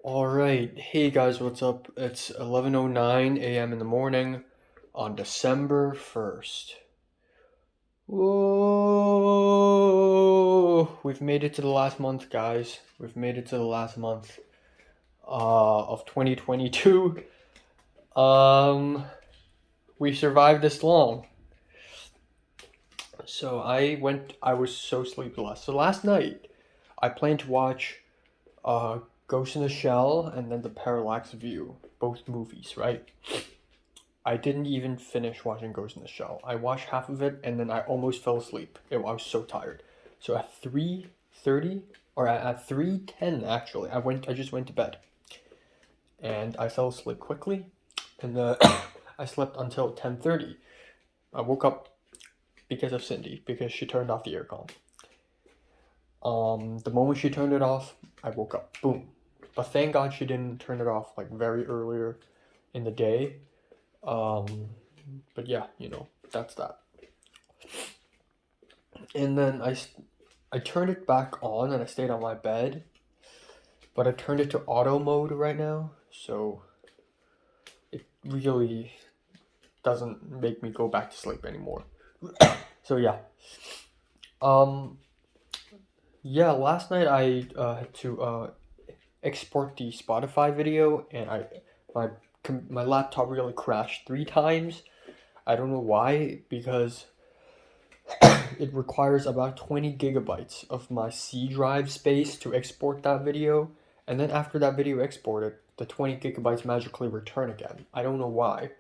All right. Hey guys, what's up? It's 11:09 a.m. in the morning on December 1st. Whoa! We've made it to the last month, guys. We've made it to the last month of 2022. Um we survived this long. I was so sleepless. So last night I planned to watch Ghost in the Shell and then The Parallax View, both movies, right? I didn't even finish watching Ghost in the Shell. I watched half of it and then I almost fell asleep. I was so tired. So at 3:30 or at 3:10 actually, I just went to bed and I fell asleep quickly and I slept until 10:30. I woke up because of Cindy because she turned off the aircon. The moment she turned it off, I woke up. Boom. But thank God she didn't turn it off like very earlier in the day. Um, but yeah, that's that. And then I turned it back on and I stayed on my bed, but I turned it to auto mode right now, so it really doesn't make me go back to sleep anymore. So yeah. Um, yeah, last night I had to export the Spotify video and my my laptop really crashed 3 times. I don't know why because it requires about 20 gigabytes of my C drive space to export that video. And then after that video exported, the 20 gigabytes magically return again. I don't know why.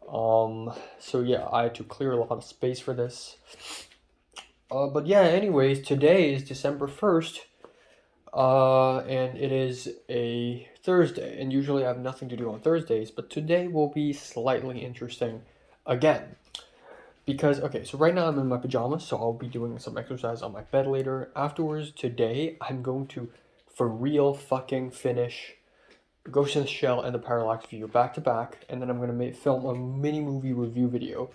So yeah, I had to clear a lot of space for this. But yeah, anyways, today is December 1st, and it is a Thursday. And usually I have nothing to do on Thursdays, but today will be slightly interesting again. Because, okay, so right now I'm in my pajamas, so I'll be doing some exercise on my bed later. Afterwards, today, I'm going to, for real, fucking finish Ghost in the Shell and The Parallax View back to back, and then I'm going to film a mini movie review video.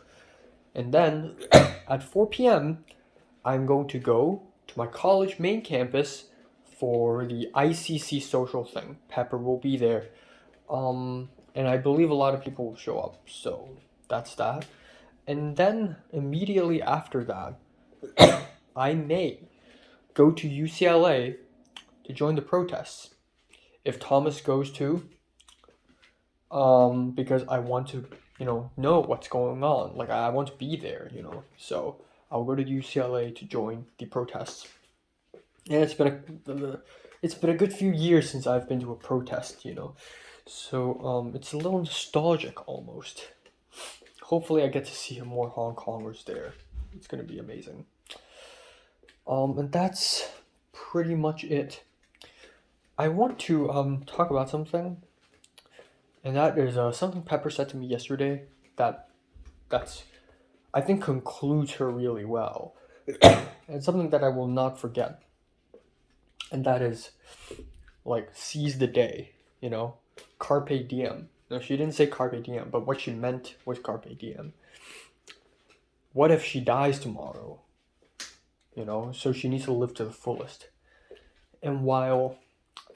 And then, at 4 p.m., I'm going to go to my college main campus for the ICC social thing. Pepper will be there. And I believe a lot of people will show up, so that's that. And then immediately after that, I may go to UCLA to join the protests. If Thomas goes too, because I want to, know what's going on. Like I want to be there. So I'll go to UCLA to join the protests. And it's been a good few years since I've been to a protest. So it's a little nostalgic almost. Hopefully, I get to see more Hong Kongers there. It's gonna be amazing. And that's pretty much it. I want to talk about something, and that is something Pepper said to me yesterday that that's I think concludes her really well, and something that I will not forget, and that is like seize the day, carpe diem. No, she didn't say carpe diem, but what she meant was carpe diem. What if she dies tomorrow? So she needs to live to the fullest. And while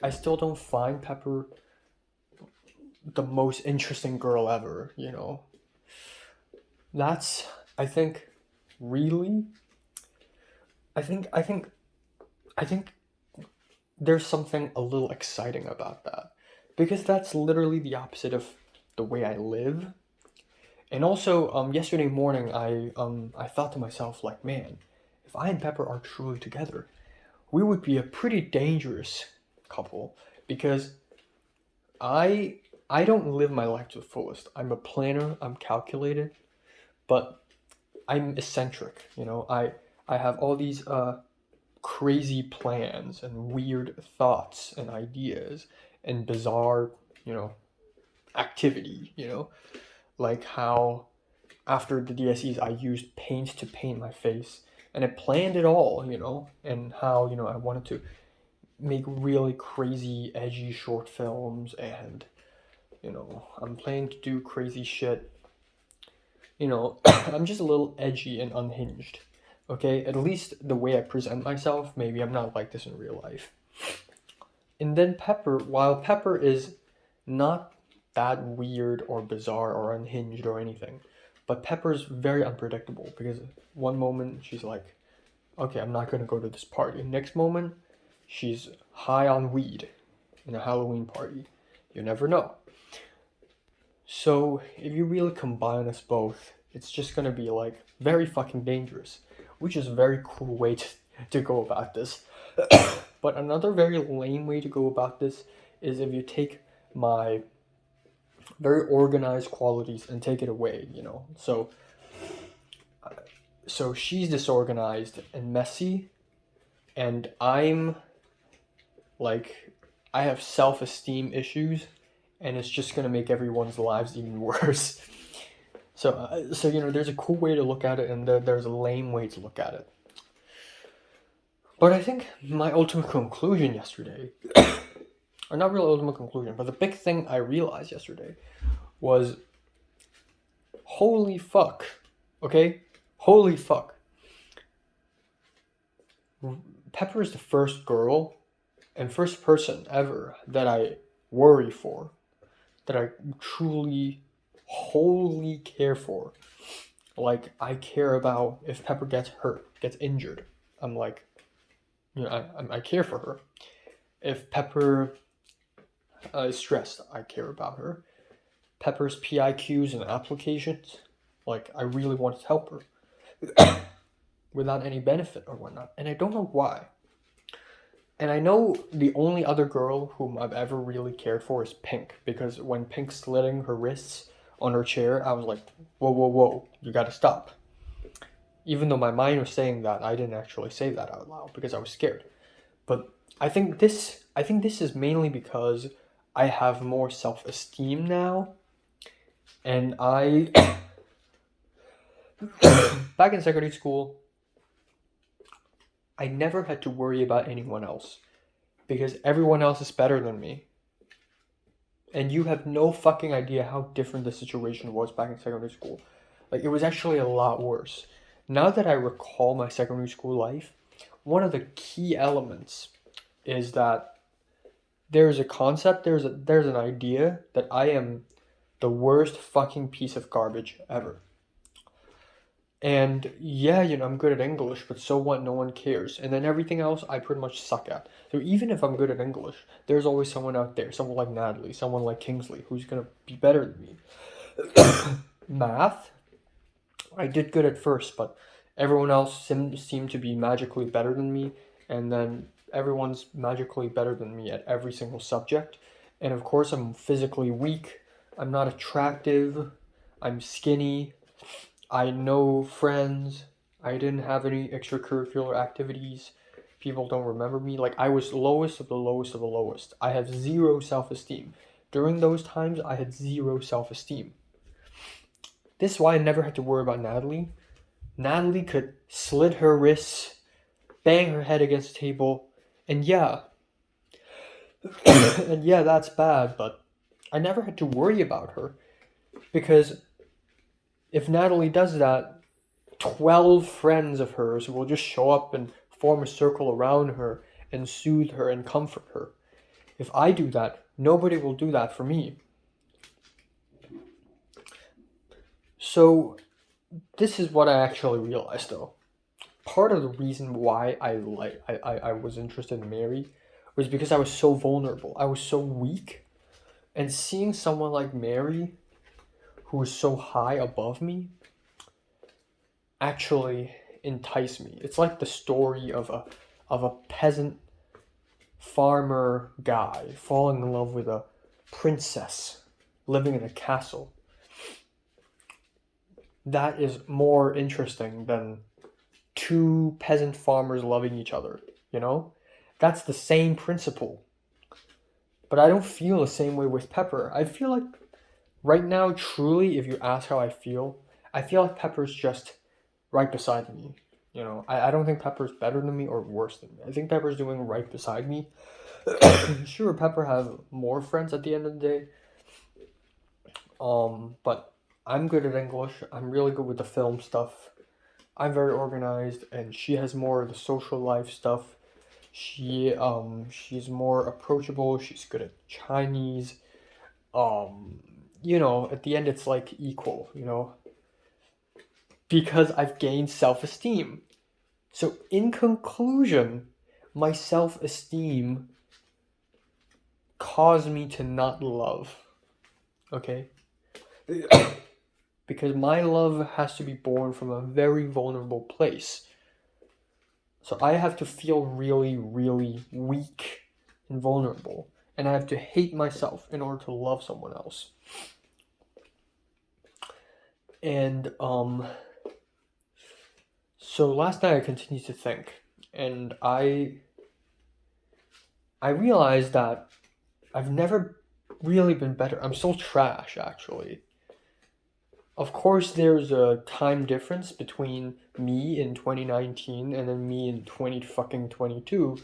I still don't find Pepper the most interesting girl ever. That's I think really I think there's something a little exciting about that. Because that's literally the opposite of the way I live. And also, yesterday morning I thought to myself like, man, if I and Pepper are truly together, we would be a pretty dangerous couple because I I don't live my life to the fullest. I'm a planner, I'm calculated, but I'm eccentric. I have all these crazy plans and weird thoughts and ideas and bizarre, you know, activity. Like how after the DSEs I used paint to paint my face and I planned it all, and how, I wanted to make really crazy edgy short films and I'm planning to do crazy shit. I'm just a little edgy and unhinged. Okay, at least the way I present myself, maybe I'm not like this in real life. And then Pepper, while Pepper is not that weird or bizarre or unhinged or anything, but Pepper's very unpredictable because one moment she's like, okay, I'm not gonna go to this party. Next moment, she's high on weed in a Halloween party. You never know. So if you really combine us both, it's just gonna be like very fucking dangerous, which is a very cool way to go about this. But another very lame way to go about this is if you take my very organized qualities and take it away, you know. So she's disorganized and messy, and I'm like, I have self-esteem issues, and it's just gonna make everyone's lives even worse. So you know, there's a cool way to look at it, and there's a lame way to look at it. But I think my ultimate conclusion yesterday, or not really ultimate conclusion, but the big thing I realized yesterday was, holy fuck, okay? Holy fuck. Pepper is the first girl and first person ever that I worry for, that I truly, wholly care for. Like, I care about if Pepper gets hurt, gets injured. I'm like, you know, I care for her. If Pepper is stressed, I care about her. Pepper's PIQs and applications, like, I really want to help her without any benefit or whatnot. And I don't know why. And I know the only other girl whom I've ever really cared for is Pink, because when Pink's slitting her wrists on her chair, I was like, whoa, whoa, whoa, you gotta stop. Even though my mind was saying that, I didn't actually say that out loud because I was scared. But I think this is mainly because I have more self-esteem now, and I back in secondary school, I never had to worry about anyone else because everyone else is better than me. And you have no fucking idea how different the situation was back in secondary school. Like, it was actually a lot worse. Now that I recall my secondary school life, one of the key elements is that there's a concept, there's an idea that I am the worst fucking piece of garbage ever. And yeah, you know, I'm good at English, but so what? No one cares. And then everything else I pretty much suck at. So even if I'm good at English, there's always someone out there, someone like Natalie, someone like Kingsley, who's gonna be better than me. Math, I did good at first, but everyone else seemed to be magically better than me, and then everyone's magically better than me at every single subject. And of course, I'm physically weak, I'm not attractive, I'm skinny, I know friends, I didn't have any extracurricular activities, people don't remember me. Like, I was lowest of the lowest of the lowest. I have zero self-esteem. During those times, I had zero self-esteem. This is why I never had to worry about Natalie. Natalie could slit her wrists, bang her head against the table, and yeah, and yeah, that's bad, but I never had to worry about her because if Natalie does that, 12 friends of hers will just show up and form a circle around her and soothe her and comfort her. If I do that, nobody will do that for me. So, this is what I actually realized though. Part of the reason why I was interested in Mary was because I was so vulnerable. I was so weak. And seeing someone like Mary, who was so high above me, actually enticed me. It's like the story of a peasant farmer guy falling in love with a princess living in a castle. That is more interesting than two peasant farmers loving each other, you know? That's the same principle. But I don't feel the same way with Pepper. I feel like right now, truly, if you ask how I feel like Pepper's just right beside me. You know, I don't think Pepper's better than me or worse than me. I think Pepper's doing right beside me. Sure, Pepper has more friends at the end of the day. But I'm good at English. I'm really good with the film stuff. I'm very organized, and she has more of the social life stuff. She's more approachable. She's good at Chinese. At the end it's like equal, because I've gained self-esteem. So in conclusion, my self-esteem caused me to not love. Okay? Because my love has to be born from a very vulnerable place. So I have to feel really, really weak and vulnerable. And I have to hate myself in order to love someone else. And so last night I continued to think, and I realized that I've never really been better. I'm still trash, actually. Of course, there's a time difference between me in 2019 and then me in 2022.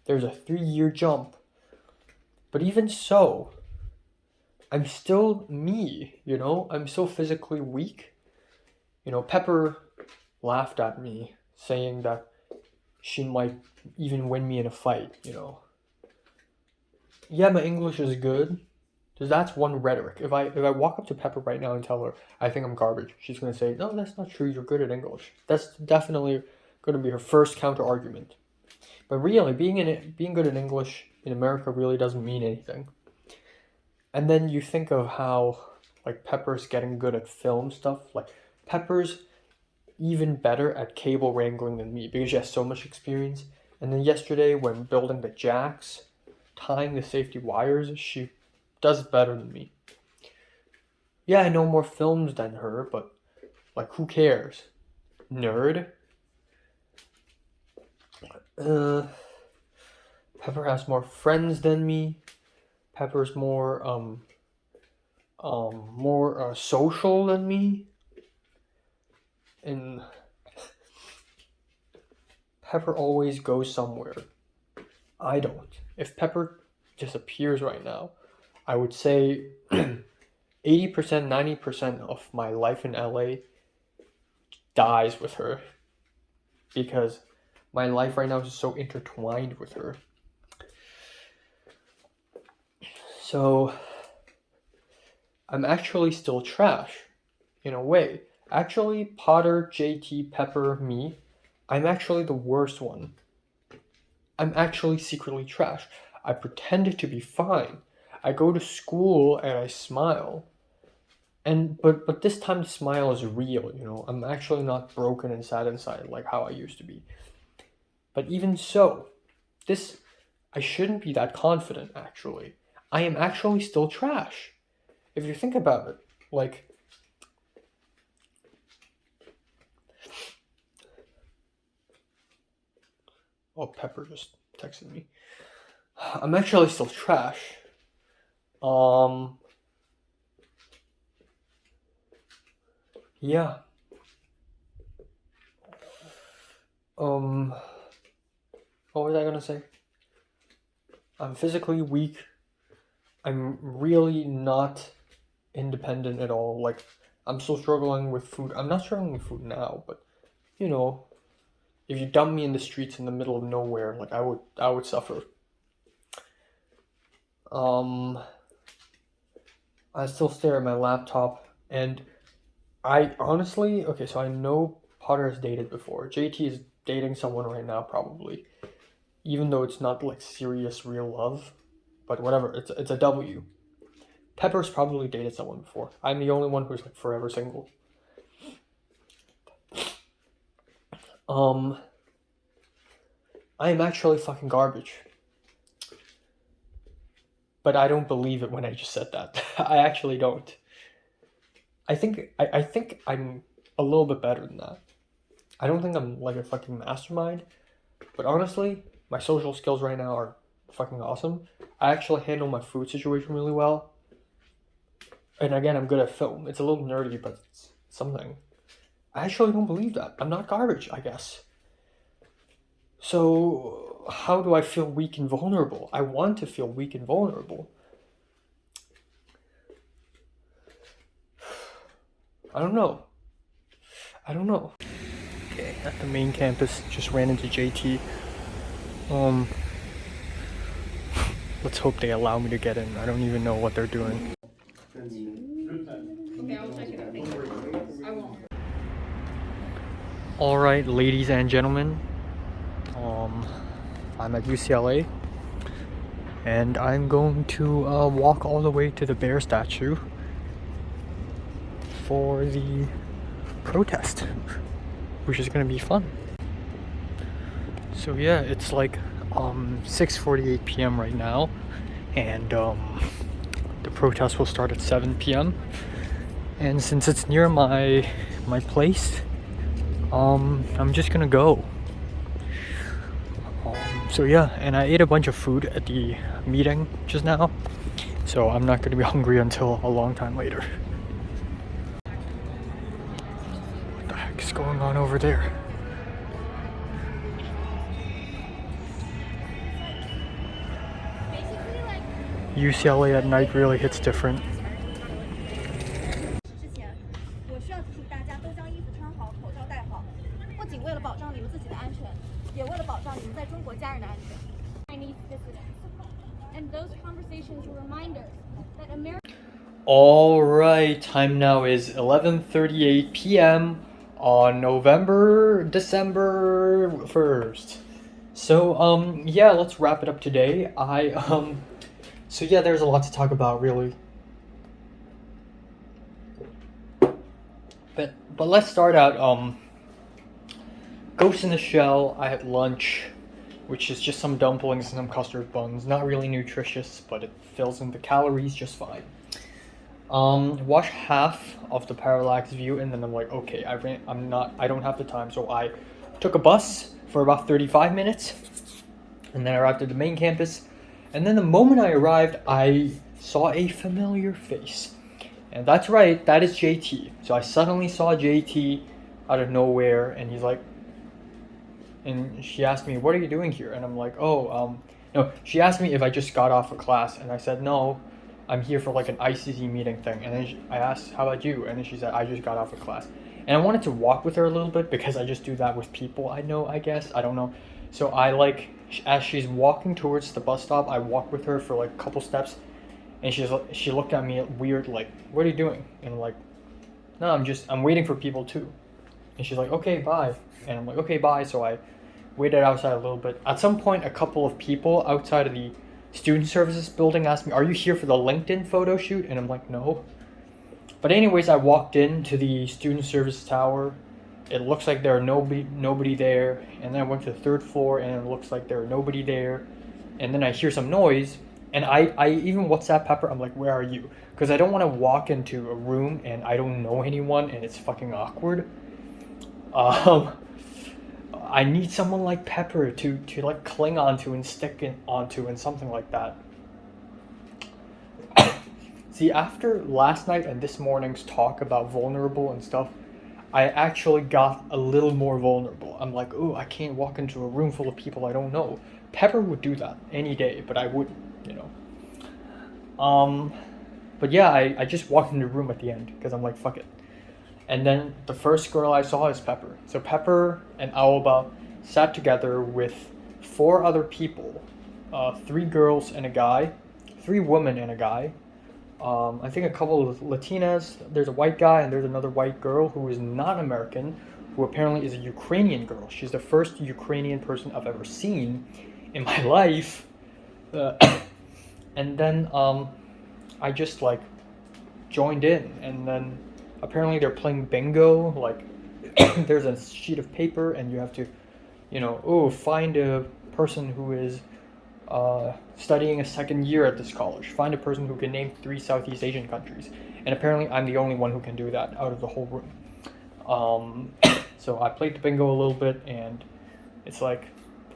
There's a 3-year jump. But even so, I'm still me, I'm still physically weak. Pepper laughed at me, saying that she might even win me in a fight, Yeah, my English is good. Because that's one rhetoric. If I walk up to Pepper right now and tell her I think I'm garbage, she's gonna say, "No, that's not true. You're good at English." That's definitely gonna be her first counter argument. But really, being good at English in America really doesn't mean anything. And then you think of how like Pepper's getting good at film stuff. Like Pepper's even better at cable wrangling than me because she has so much experience. And then yesterday when building the jacks, tying the safety wires, she does it better than me. Yeah, I know more films than her, but like who cares? Nerd. Pepper has more friends than me. Pepper's more social than me. And Pepper always goes somewhere. I don't. If Pepper disappears right now, I would say 80%, 90% of my life in LA dies with her. Because my life right now is so intertwined with her. So, I'm actually still trash, in a way. Actually, Potter, JT, Pepper, me, I'm actually the worst one. I'm actually secretly trash. I pretended to be fine. I go to school and I smile. But this time the smile is real, I'm actually not broken and sad inside like how I used to be. But even so, I shouldn't be that confident, actually. I am actually still trash. If you think about it, like, oh, Pepper just texted me. I'm actually still trash. Yeah. What was I gonna say? I'm physically weak. I'm really not independent at all. Like, I'm still struggling with food. I'm not struggling with food now, but, if you dump me in the streets in the middle of nowhere, like, I would suffer. I still stare at my laptop, and I honestly, okay, so I know Potter has dated before. JT is dating someone right now, probably. Even though it's not, like, serious, real love. But whatever, it's a W. Pepper's probably dated someone before. I'm the only one who's, like, forever single. I am actually fucking garbage. But I don't believe it when I just said that. I actually don't. I think I'm a little bit better than that. I don't think I'm like a fucking mastermind, but honestly, my social skills right now are fucking awesome. I actually handle my food situation really well. And again, I'm good at film. It's a little nerdy, but it's something. I actually don't believe that. I'm not garbage, I guess. So, how do I feel weak and vulnerable? I want to feel weak and vulnerable. I don't know. Okay, at the main campus, just ran into JT. Let's hope they allow me to get in. I don't even know what they're doing. Okay, I'll check it out. Thank you. I won't. All right, ladies and gentlemen. I'm at UCLA, and I'm going to walk all the way to the bear statue for the protest, which is gonna be fun. So yeah, it's like 6:48 p.m. right now, and the protest will start at 7 p.m. And since it's near my place, I'm just gonna go. So yeah, and I ate a bunch of food at the meeting just now, so I'm not gonna be hungry until a long time later. What the heck is going on over there? UCLA at night really hits different. 之前，我需要提醒大家都将衣服穿好，口罩戴好，不仅为了保障你们自己的安全，也为了保障你们在中国家人的安全。Chinese dissidents, and those conversations will remind us that America. All right, time now is 11:38 p.m. on December 1st. So yeah, let's wrap it up today. So yeah, there's a lot to talk about, really. But let's start out. Ghost in the Shell. I had lunch, which is just some dumplings and some custard buns. Not really nutritious, but it fills in the calories just fine. Watched half of the Parallax View, and then I'm like, okay, I don't have the time, so I took a bus for about 35 minutes, and then I arrived at the main campus. And then the moment I arrived, I saw a familiar face. And that's right, that is JT. So I suddenly saw JT out of nowhere, and he's like, and she asked me, what are you doing here? And I'm like, no, she asked me if I just got off a class, and I said, no, I'm here for like an ICC meeting thing. And then I asked, how about you? And then she said, I just got off a class. And I wanted to walk with her a little bit because I just do that with people I know, I guess. I don't know. So I as she's walking towards the bus stop, I walk with her for like a couple steps, and she looked at me weird, like, what are you doing? And I'm like, no, I'm waiting for people too. And she's like, okay, bye. And I'm like, okay, bye. So I waited outside a little bit. At some point, a couple of people outside of the student services building asked me, are you here for the LinkedIn photo shoot? And I'm like, no. But anyways, I walked into the student service tower. It looks like there are nobody there. And then I went to the third floor, and it looks like there are nobody there. And then I hear some noise, and I even WhatsApp Pepper. I'm like, where are you? Because I don't want to walk into a room and I don't know anyone, and it's fucking awkward. I need someone like Pepper to like cling onto and stick onto and something like that. See, after last night and this morning's talk about vulnerable and stuff, I actually got a little more vulnerable. I'm like, oh, I can't walk into a room full of people I don't know. Pepper would do that any day, but I wouldn't, you know. But yeah, I just walked into the room at the end because I'm like, fuck it. And then the first girl I saw is Pepper. So Pepper and Aoba sat together with 4 other people, 3 girls and a guy, 3 women and a guy. I think a couple of Latinas. There's a white guy and there's another white girl who is not American, who apparently is a Ukrainian girl. She's the first Ukrainian person I've ever seen in my life. And then I just like joined in, and then apparently they're playing bingo. Like there's a sheet of paper and you have to, find a person who is studying a second year at this college. Find a person who can name 3 Southeast Asian countries. And apparently I'm the only one who can do that out of the whole room. So I played the bingo a little bit, and it's like,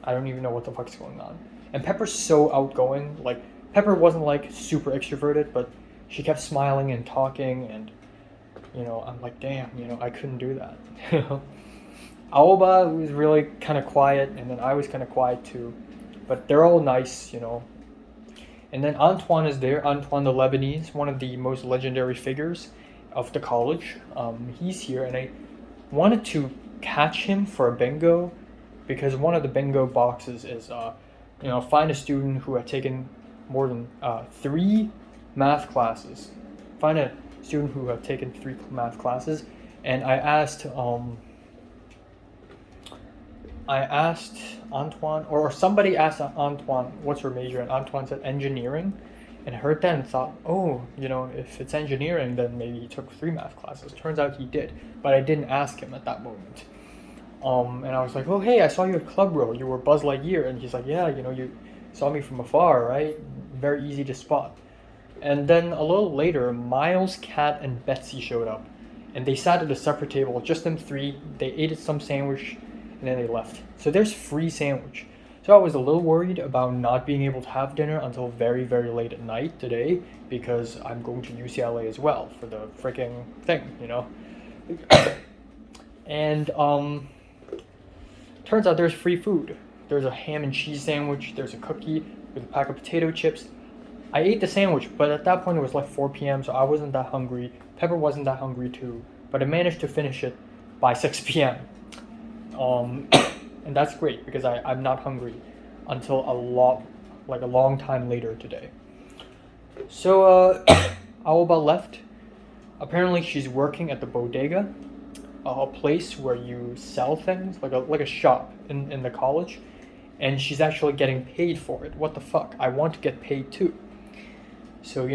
I don't even know what the fuck's going on. And Pepper's so outgoing. Like, Pepper wasn't like super extroverted, but she kept smiling and talking, and I'm like, damn, I couldn't do that. Aoba was really kind of quiet, and then I was kind of quiet too. But they're all nice, And then Antoine is there. Antoine the Lebanese, one of the most legendary figures of the college. He's here, and I wanted to catch him for a bingo, because one of the bingo boxes is find a student who had taken more than 3 math classes. Find a student who had taken 3 math classes, and I asked Antoine, or somebody asked Antoine what's her major, and Antoine said engineering. And I heard that and thought, oh, if it's engineering, then maybe he took 3 math classes. Turns out he did, but I didn't ask him at that moment. And I was like, oh, hey, I saw you at Club Row. You were Buzz Lightyear. And he's like, yeah, you saw me from afar, right? Very easy to spot. And then a little later, Miles, Kat, and Betsy showed up. And they sat at a separate table, just them 3. They ate some sandwich, and then they left. So there's free sandwich. So I was a little worried about not being able to have dinner until very, very late at night today, because I'm going to UCLA as well for the freaking thing, And turns out there's free food. There's a ham and cheese sandwich, there's a cookie with a pack of potato chips. I ate the sandwich, but at that point it was like 4 p.m., so I wasn't that hungry. Pepper wasn't that hungry too, but I managed to finish it by 6 p.m. And that's great because I'm not hungry until a long time later today. So Aoba left. Apparently she's working at the bodega, a place where you sell things, like a shop in the college, and she's actually getting paid for it. What the fuck? I want to get paid too. So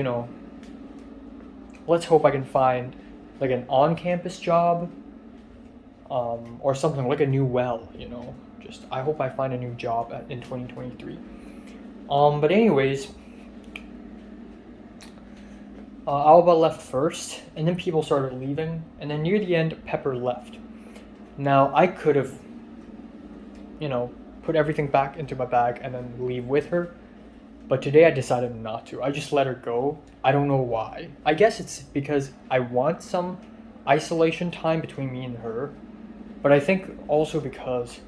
let's hope I can find like an on-campus job, or something like a new well, just I hope I find a new job in 2023. But anyways, Alba left first, and then people started leaving, and then near the end, Pepper left. Now I could have, put everything back into my bag and then leave with her, but today I decided not to. I just let her go. I don't know why. I guess it's because I want some isolation time between me and her. But I think also because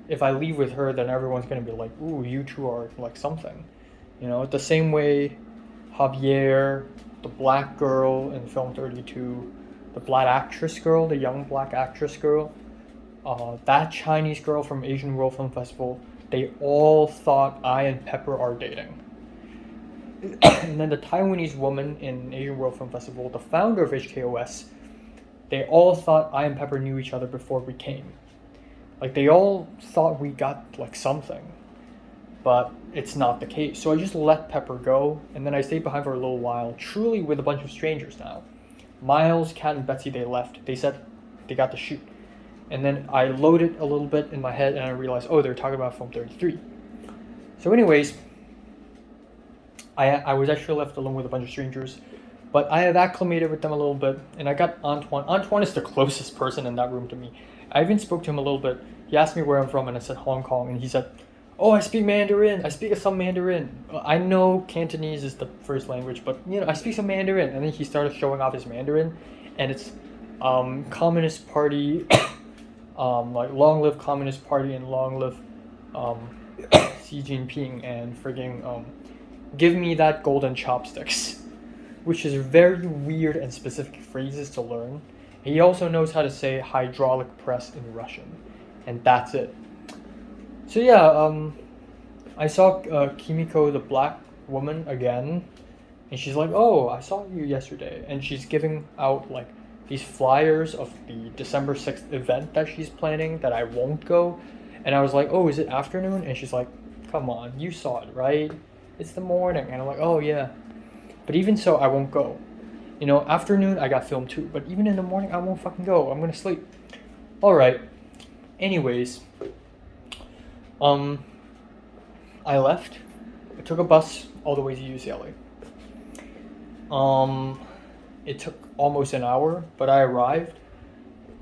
if I leave with her, then everyone's going to be like, ooh, you two are like something. The same way Javier, the black girl in film 32, the black actress girl, the young black actress girl, that Chinese girl from Asian World Film Festival, they all thought I and Pepper are dating. And then the Taiwanese woman in Asian World Film Festival, the founder of HKOS, they all thought I and Pepper knew each other before we came. Like, they all thought we got, like, something. But it's not the case. So I just let Pepper go, and then I stayed behind for a little while, truly with a bunch of strangers now. Miles, Kat, and Betsy, they left. They said they got to shoot. And then I loaded a little bit in my head, and I realized, oh, they're talking about Film 33. So anyways, I was actually left alone with a bunch of strangers. But I have acclimated with them a little bit, and I got Antoine. Antoine is the closest person in that room to me. I even spoke to him a little bit. He asked me where I'm from, and I said Hong Kong, and he said, oh, I speak Mandarin. I speak some Mandarin. I know Cantonese is the first language, but, I speak some Mandarin. And then he started showing off his Mandarin, and it's Communist Party, like long live Communist Party and long live Xi Jinping, and frigging give me that golden chopsticks. Which is very weird and specific phrases to learn. He also knows how to say hydraulic press in Russian, and that's it. So yeah, I saw Kimiko, the black woman, again, and she's like, oh, I saw you yesterday, and she's giving out like these flyers of the December 6th event that she's planning that I won't go, and I was like, oh, is it afternoon? And she's like, come on, you saw it, right? It's the morning. And I'm like, oh yeah. But even so, I won't go. Afternoon, I got film too. But even in the morning, I won't fucking go. I'm gonna sleep. Alright. Anyways. I left. I took a bus all the way to UCLA. It took almost an hour, but I arrived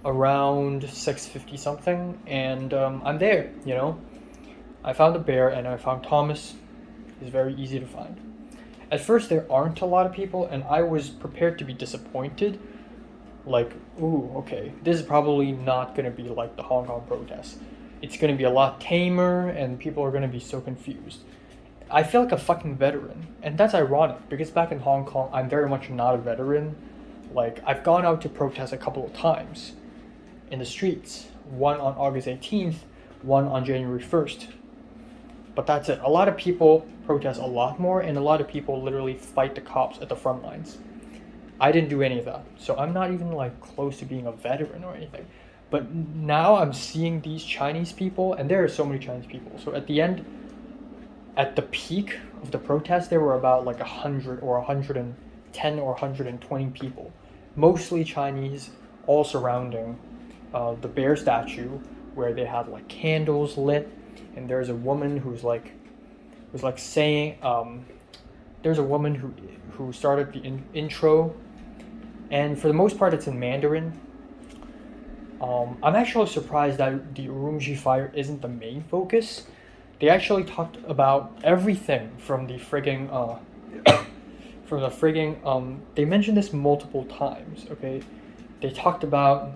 around 6:50 something, and I'm there, I found the bear, and I found Thomas. He's very easy to find. At first, there aren't a lot of people, and I was prepared to be disappointed. Like, ooh, okay, this is probably not going to be like the Hong Kong protests. It's going to be a lot tamer, and people are going to be so confused. I feel like a fucking veteran, and that's ironic, because back in Hong Kong, I'm very much not a veteran. Like, I've gone out to protest a couple of times in the streets. One on August 18th, one on January 1st. but that's it. A lot of people protest a lot more, and a lot of people literally fight the cops at the front lines. I didn't do any of that, so I'm not even like close to being a veteran or anything. But now I'm seeing these Chinese people, and there are so many Chinese people. So at the end, at the peak of the protest, there were about like 100 or 110 or 120 people, mostly Chinese, all surrounding the bear statue, where they had like candles lit, and there's a woman who's like saying there's a woman who started the intro, and for the most part it's in Mandarin. I'm actually surprised that the Urumqi fire isn't the main focus. They actually talked about everything from the frigging they mentioned this multiple times, okay? They talked about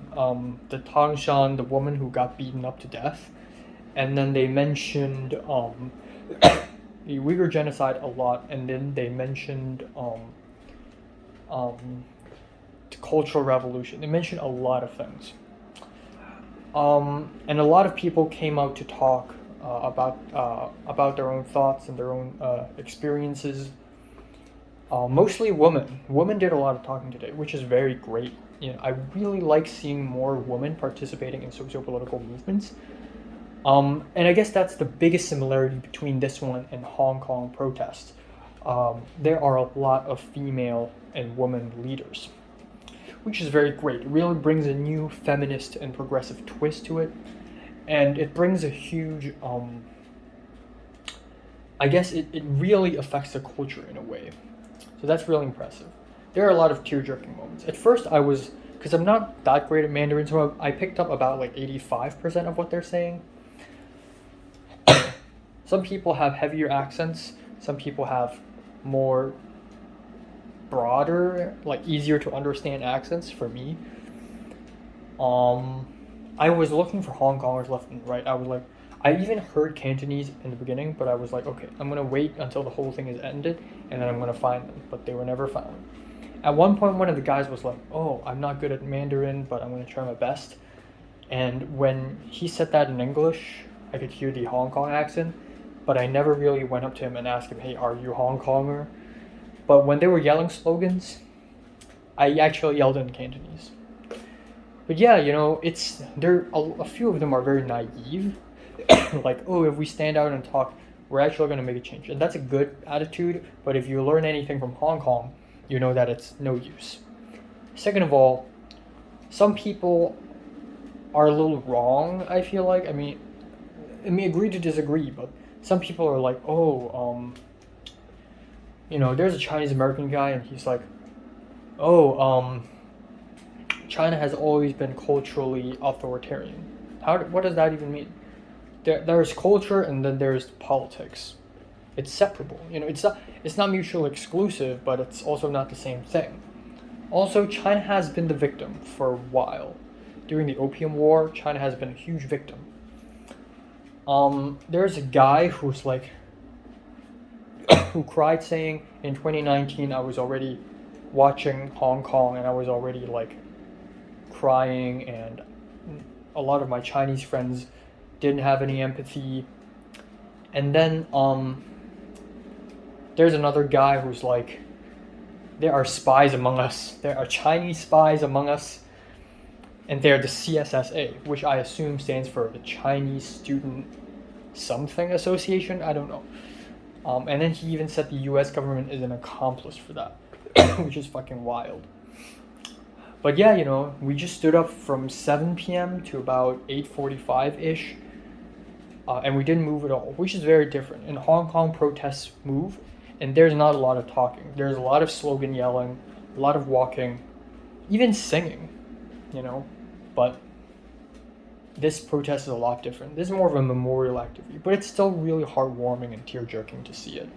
the Tangshan, the woman who got beaten up to death, and then they mentioned the Uyghur genocide a lot, and then they mentioned the Cultural Revolution. They mentioned a lot of things. And a lot of people came out to talk about their own thoughts and their own experiences. Mostly women. Women did a lot of talking today, which is very great. You know, I really like seeing more women participating in socio-political movements. And I guess that's the biggest similarity between this one and Hong Kong protests. There are a lot of female and women leaders, which is very great. It really brings a new feminist and progressive twist to it. And it brings a huge, I guess it really affects the culture in a way. So that's really impressive. There are a lot of tear-jerking moments. At first I was, because I'm not that great at Mandarin, so I picked up about like 85% of what they're saying. Some people have heavier accents. Some people have more broader, like easier to understand accents for me. I was looking for Hong Kongers left and right. I was like, I even heard Cantonese in the beginning, but I was like, okay, I'm gonna wait until the whole thing is ended, and then I'm gonna find them, but they were never found. At one point, one of the guys was like, oh, I'm not good at Mandarin, but I'm gonna try my best. And when he said that in English, I could hear the Hong Kong accent, but I never really went up to him and asked him, hey, are you Hong Konger? But when they were yelling slogans, I actually yelled in Cantonese. But yeah, you know, a few of them are very naive. Like, oh, if we stand out and talk, we're actually going to make a change. And that's a good attitude, but if you learn anything from Hong Kong, you know that it's no use. Second of all, some people are a little wrong, I feel like. I mean, agree to disagree, but some people are like, oh, you know, there's a Chinese American guy, and he's like, oh, China has always been culturally authoritarian. What does that even mean? There's culture, and then there's politics. It's separable. You know, it's not mutually exclusive, but it's also not the same thing. Also, China has been the victim for a while. During the Opium War, China has been a huge victim. There's a guy who's like, who cried saying, in 2019 I was already watching Hong Kong, and I was already like crying, and a lot of my Chinese friends didn't have any empathy. And then there's another guy who's like, there are spies among us. There are Chinese spies among us. And they're the CSSA, which I assume stands for the Chinese Student Something Association. I don't know. And then he even said the US government is an accomplice for that, which is fucking wild. But yeah, you know, we just stood up from 7 p.m. to about 8:45-ish. And we didn't move at all, which is very different. In Hong Kong, protests move, and there's not a lot of talking. There's a lot of slogan yelling, a lot of walking, even singing, you know. But this protest is a lot different. This is more of a memorial activity, but it's still really heartwarming and tear-jerking to see it.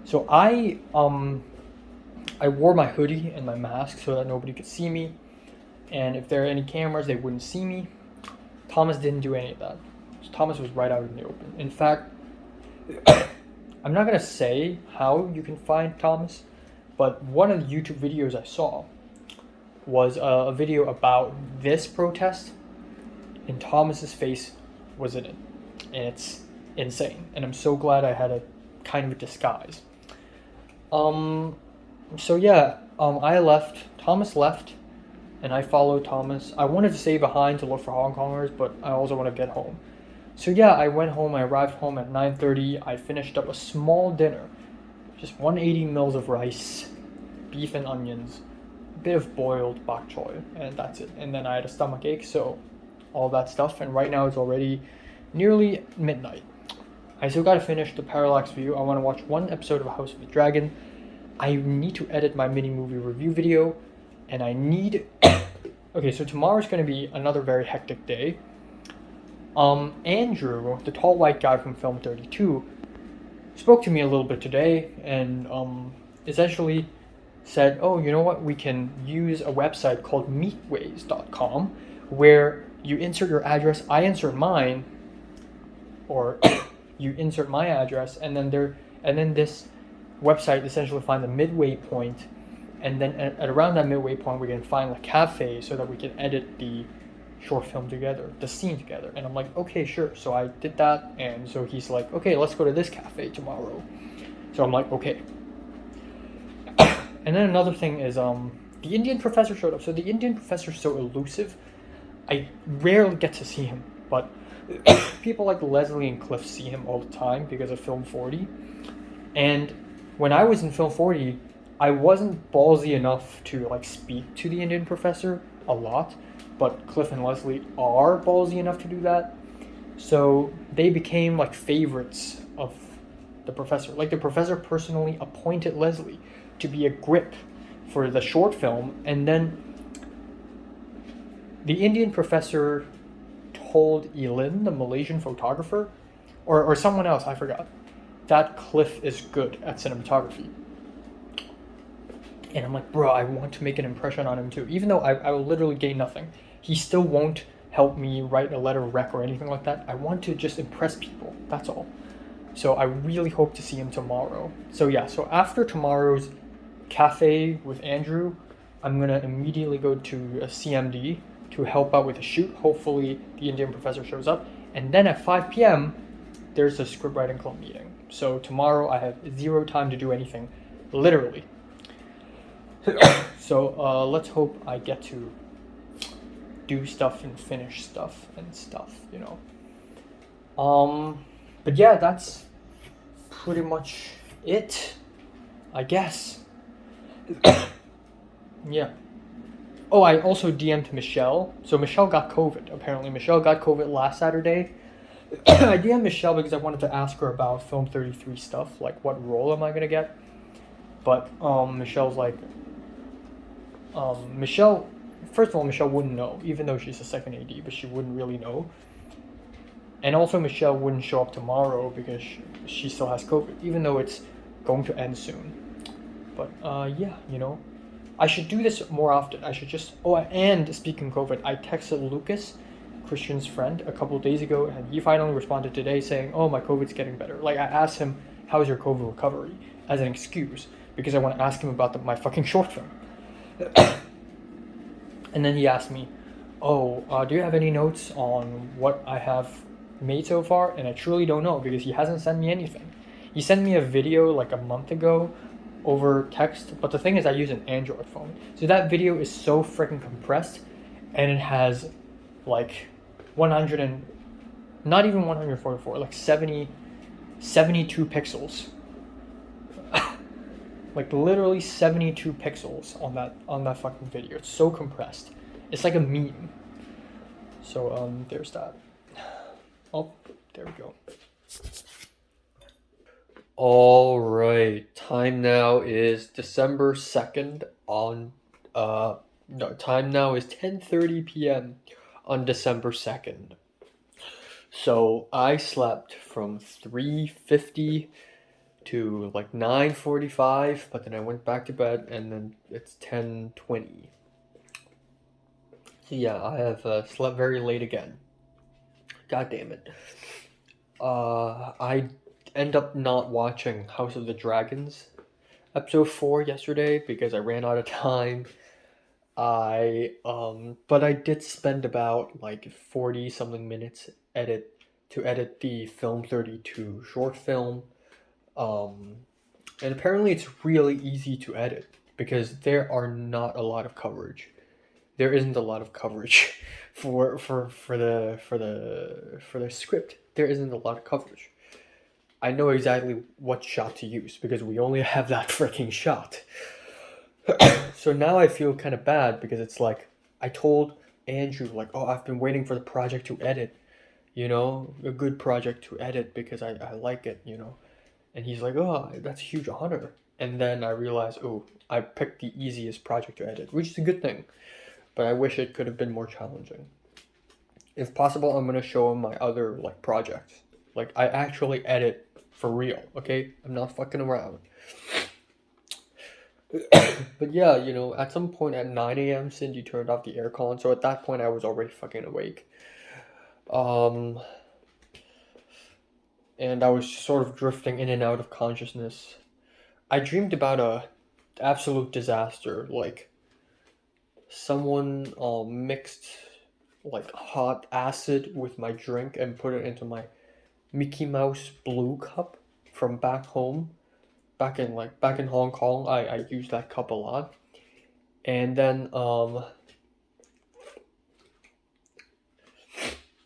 So I wore my hoodie and my mask so that nobody could see me, and if there are any cameras, they wouldn't see me. Thomas didn't do any of that. Thomas was right out in the open. In fact, I'm not going to say how you can find Thomas, but one of the YouTube videos I saw was a video about this protest, and Thomas's face was in it. And insane, and I'm so glad I had a kind of a disguise. So yeah, I left. Thomas left, and I followed Thomas. I wanted to stay behind to look for Hong Kongers, but I also want to get home. So yeah, I went home. I arrived home at 9:30. I finished up a small dinner, just 180 mils of rice, beef and onions, a bit of boiled bok choy, and that's it. And then I had a stomach ache, so all that stuff. And right now it's already nearly midnight. I still gotta finish the Parallax View. I want to watch one episode of House of the Dragon. I need to edit my mini movie review video, and I need. Okay, so tomorrow's gonna be another very hectic day. Andrew, the tall white guy from Film 32, spoke to me a little bit today, and essentially said, "Oh, you know what? We can use a website called Meetways.com, where you insert your address, I insert mine, or you insert my address, and then this website essentially finds a midway point, and then at around that midway point we can find a cafe so that we can edit the short film together, the scene together." And I'm like, okay, sure. So I did that, and so he's like, okay, let's go to this cafe tomorrow. So I'm like, okay. And then another thing is the Indian professor showed up. So the Indian professor is so elusive, I rarely get to see him, but people like Leslie and Cliff see him all the time because of Film 40. And when I was in Film 40, I wasn't ballsy enough to like speak to the Indian professor a lot, but Cliff and Leslie are ballsy enough to do that. So they became like favorites of the professor. Like the professor personally appointed Leslie to be a grip for the short film, and then the Indian professor told Elin, the Malaysian photographer, or someone else, I forgot, that Cliff is good at cinematography. And I'm like, bro, I want to make an impression on him too. Even though I will literally gain nothing. He still won't help me write a letter of rec or anything like that. I want to just impress people, that's all. So I really hope to see him tomorrow. So yeah, so after tomorrow's cafe with Andrew, I'm gonna immediately go to a CMD to help out with a shoot. Hopefully the Indian professor shows up. And then at 5 p.m, there's a script writing club meeting. So tomorrow I have zero time to do anything, literally. So let's hope I get to do stuff and finish stuff and stuff, you know. But yeah, that's pretty much it, I guess. Yeah. Oh, I also DM'd Michelle. So Michelle got COVID, apparently. Michelle got COVID last Saturday. I DM'd Michelle because I wanted to ask her about Film 33 stuff, like what role am I gonna get? But Michelle's like, Michelle, first of all, Michelle wouldn't know, even though she's a second AD, but she wouldn't really know. And also Michelle wouldn't show up tomorrow because she still has COVID, even though it's going to end soon. But yeah, you know, I should do this more often. I should just, oh, and speaking of COVID, I texted Lucas, Christian's friend, a couple of days ago, and he finally responded today saying, oh, my COVID's getting better. Like, I asked him, how's your COVID recovery? As an excuse, because I want to ask him about my fucking short film. And then he asked me, oh, do you have any notes on what I have made so far? And I truly don't know, because he hasn't sent me anything. He sent me a video like a month ago over text, but the thing is I use an Android phone. So that video is so freaking compressed, and it has like 100 and, not even 144, like 72 pixels. Like literally 72 pixels on that fucking video. It's so compressed. It's like a meme. So there's that. Oh, there we go. All right, time now is December 2nd on no, time now is 10:30 p.m. on December 2nd. So I slept from 3:50 to like 9:45, but then I went back to bed, and then it's 10:20. So yeah, I have slept very late again. God damn it. I end up not watching House of the Dragons episode 4 yesterday because I ran out of time. But I did spend about like 40 something minutes to edit the Film 32 short film. And apparently it's really easy to edit because there are not a lot of coverage. There isn't a lot of coverage for the script. There isn't a lot of coverage. I know exactly what shot to use because we only have that freaking shot. So now I feel kind of bad because it's like I told Andrew like, oh, I've been waiting for the project to edit, you know, a good project to edit because I like it, you know. And he's like, oh, that's a huge honor. And then I realized, oh, I picked the easiest project to edit, which is a good thing. But I wish it could have been more challenging. If possible, I'm gonna show him my other like projects. Like I actually edit for real, okay? I'm not fucking around. But yeah, you know, at some point at 9 a.m. Cindy turned off the aircon, so at that point I was already fucking awake. And I was sort of drifting in and out of consciousness. I dreamed about a absolute disaster, like someone mixed like hot acid with my drink and put it into my Mickey Mouse blue cup from back home. Back in Hong Kong, I used that cup a lot. And then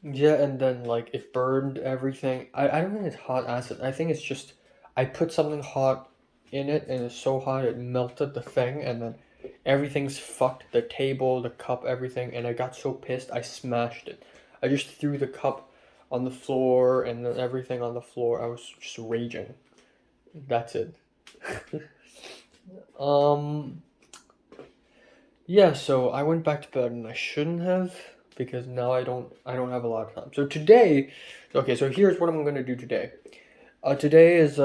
yeah, and then like it burned everything. I don't think it's hot acid. I think it's just I put something hot in it and it's so hot it melted the thing and then everything's fucked. The table, the cup, everything, and I got so pissed I smashed it. I just threw the cup on the floor and then everything on the floor. I was just raging. That's it. Yeah, so I went back to bed and I shouldn't have because now I don't have a lot of time. So today, okay, so here's what I'm gonna do today. Today is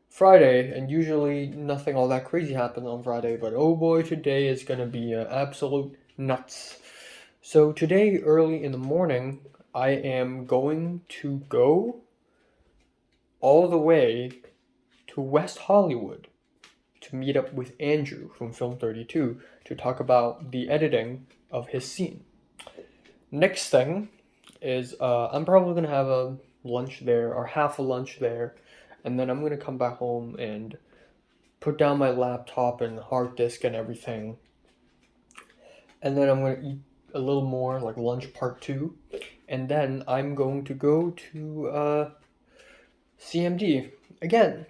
Friday, and usually nothing all that crazy happens on Friday, but oh boy, today is gonna be absolute nuts. So today, early in the morning, I am going to go all the way to West Hollywood to meet up with Andrew from Film 32 to talk about the editing of his scene. Next thing is I'm probably gonna have a lunch there or half a lunch there, and then I'm gonna come back home and put down my laptop and hard disk and everything, and then I'm gonna eat a little more, like lunch part 2, and then I'm going to go to CMD again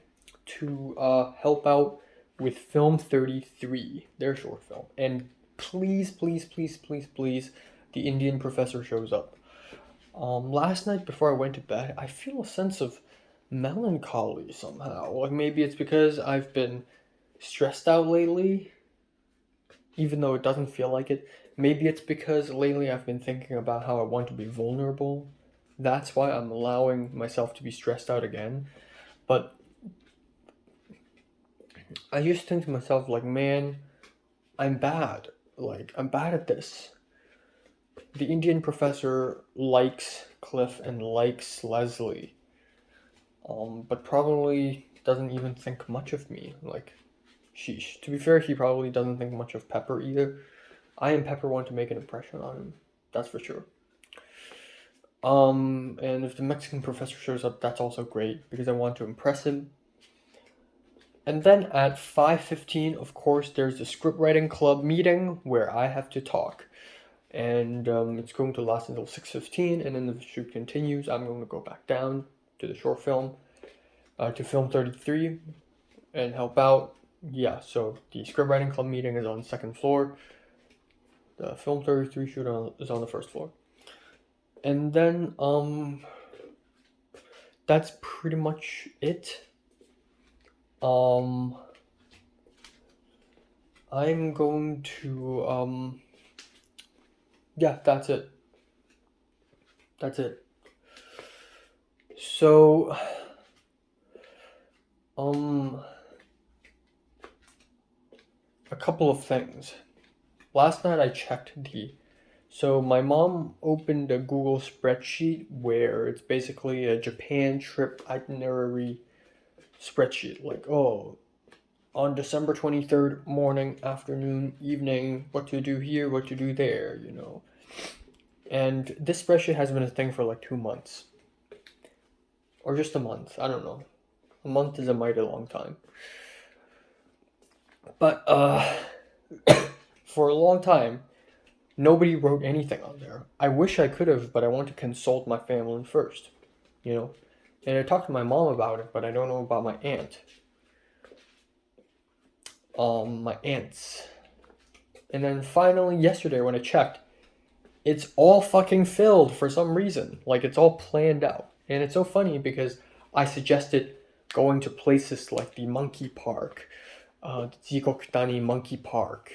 to help out with Film 33, their short film. And please, please, please, please, please, the Indian professor shows up. Last night before I went to bed, I feel a sense of melancholy somehow. Like maybe it's because I've been stressed out lately, even though it doesn't feel like it. Maybe it's because lately I've been thinking about how I want to be vulnerable. That's why I'm allowing myself to be stressed out again. But I just think to myself, like, man, I'm bad. Like, I'm bad at this. The Indian professor likes Cliff and likes Leslie. But probably doesn't even think much of me. Like, sheesh. To be fair, he probably doesn't think much of Pepper either. I and Pepper want to make an impression on him. That's for sure. And if the Mexican professor shows up, that's also great because I want to impress him. And then at 5:15, of course, there's the script writing club meeting where I have to talk. And it's going to last until 6:15, and then the shoot continues. I'm going to go back down to the short film, to Film 33, and help out. Yeah, so the script writing club meeting is on the second floor. The Film 33 shoot is on the first floor. And then, that's pretty much it. I'm going to, yeah, that's it. That's it. So, a couple of things. Last night I checked so my mom opened a Google spreadsheet where it's basically a Japan trip itinerary spreadsheet. Like, oh, on December 23rd, morning, afternoon, evening, what to do here, what to do there, you know. And this spreadsheet has been a thing for like 2 months. Or just a month, I don't know. A month is a mighty long time. But for a long time, nobody wrote anything on there. I wish I could have, but I want to consult my family first, you know? And I talked to my mom about it, but I don't know about my aunt. My aunts. And then finally yesterday when I checked, it's all fucking filled for some reason. Like it's all planned out. And it's so funny because I suggested going to places like the Monkey Park, the Jikokutani Monkey Park,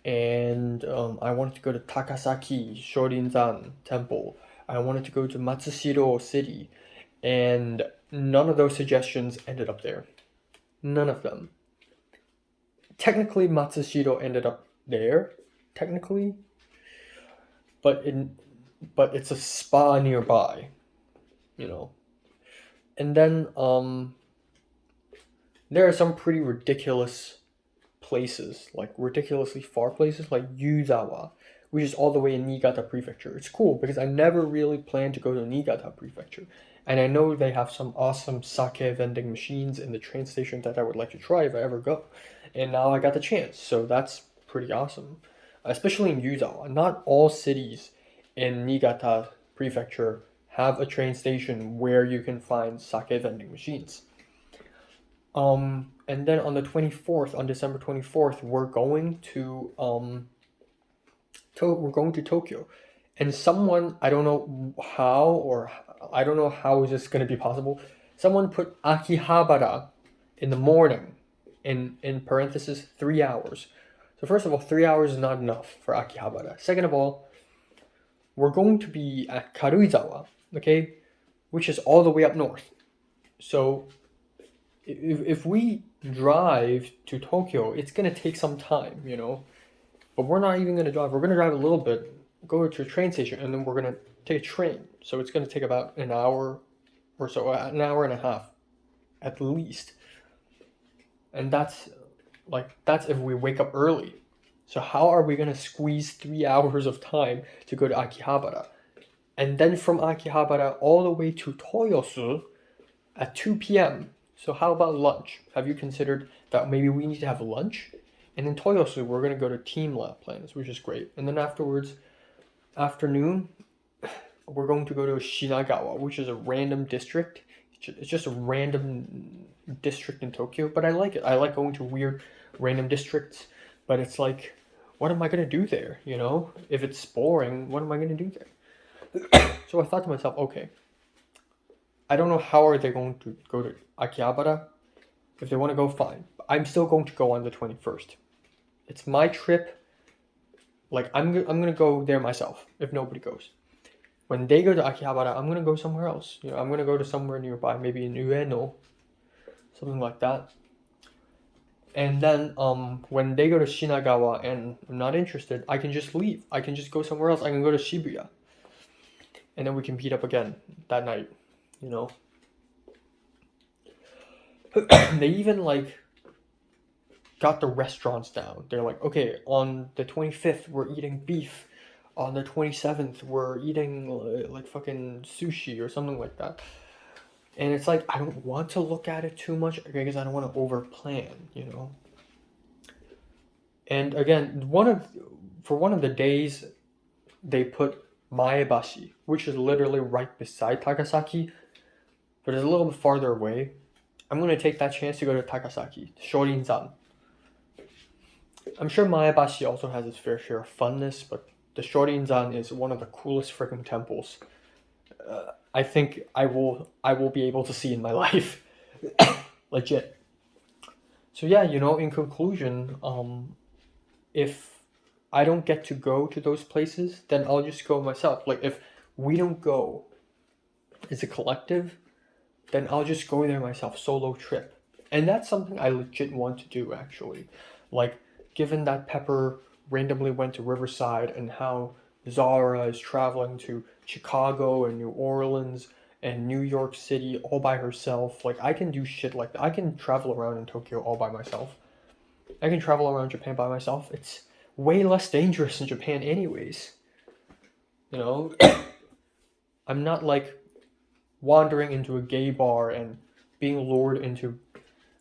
and I wanted to go to Takasaki Shorinzan Temple. I wanted to go to Matsushiro City, and none of those suggestions ended up there. None of them. Technically, Matsushiro ended up there, technically, but it's a spa nearby, you know. And then there are some pretty ridiculous places, like ridiculously far places, like Yuzawa, which is all the way in Niigata Prefecture. It's cool because I never really planned to go to Niigata Prefecture. And I know they have some awesome sake vending machines in the train station that I would like to try if I ever go. And now I got the chance, so that's pretty awesome. Especially in Yuzawa. Not all cities in Niigata Prefecture have a train station where you can find sake vending machines. And then on the 24th, on December 24th, we're going to Tokyo. And someone, I don't know how is this going to be possible. Someone put Akihabara in the morning in parenthesis 3 hours. So first of all, 3 hours is not enough for Akihabara. Second of all, we're going to be at Karuizawa, okay, which is all the way up north. So if we drive to Tokyo, it's going to take some time, you know. But we're not even going to drive. We're going to drive a little bit, go to a train station, and then we're going to take a train. So it's going to take about an hour or so, an hour and a half at least. And that's if we wake up early. So how are we going to squeeze 3 hours of time to go to Akihabara? And then from Akihabara all the way to Toyosu at 2 p.m. So how about lunch? Have you considered that maybe we need to have lunch? And in Toyosu, we're going to go to Team Lab Plans, which is great. And then afternoon, we're going to go to Shinagawa, which is a random district. It's just a random district in Tokyo, but I like it. I like going to weird random districts, but it's like, what am I going to do there, you know? If it's boring, what am I going to do there? So I thought to myself, okay, I don't know how are they going to go to Akihabara. If they want to go, fine. But I'm still going to go on the 21st. It's my trip. Like, I'm going to go there myself if nobody goes. When they go to Akihabara, I'm going to go somewhere else. You know, I'm going to go to somewhere nearby, maybe in Ueno, something like that. And then when they go to Shinagawa and I'm not interested, I can just leave. I can just go somewhere else. I can go to Shibuya. And then we can meet up again that night, you know. They even like got the restaurants down. They're like, okay, on the 25th we're eating beef. On the 27th we're eating like fucking sushi or something like that. And it's like, I don't want to look at it too much because I don't want to over plan, you know. And again, for one of the days they put Maebashi, which is literally right beside Takasaki, but it's a little bit farther away. I'm going to take that chance to go to Takasaki, Shorinzan. I'm sure Maebashi also has its fair share of funness, but the Shorinzan is one of the coolest freaking temples I think I will be able to see in my life. Legit. So yeah, you know, in conclusion, if I don't get to go to those places, then I'll just go myself. Like, if we don't go as a collective, then I'll just go there myself, solo trip. And that's something I legit want to do, actually. Like, given that Pepper randomly went to Riverside and how Zara is traveling to Chicago and New Orleans and New York City all by herself. Like, I can do shit like that. I can travel around in Tokyo all by myself. I can travel around Japan by myself. It's way less dangerous in Japan anyways. You know, I'm not like wandering into a gay bar and being lured into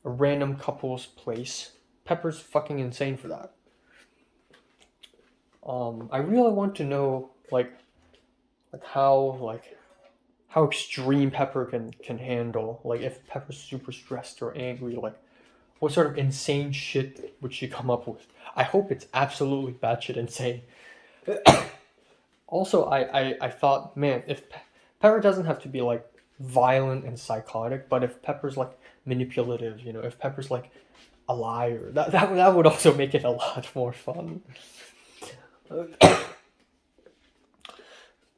a random couple's place. Pepper's fucking insane for that. I really want to know like how extreme Pepper can handle. Like if Pepper's super stressed or angry, like what sort of insane shit would she come up with? I hope it's absolutely batshit insane. Also, I thought, man, if Pepper doesn't have to be like violent and psychotic, but if Pepper's like manipulative, you know, if Pepper's like a liar, that would also make it a lot more fun.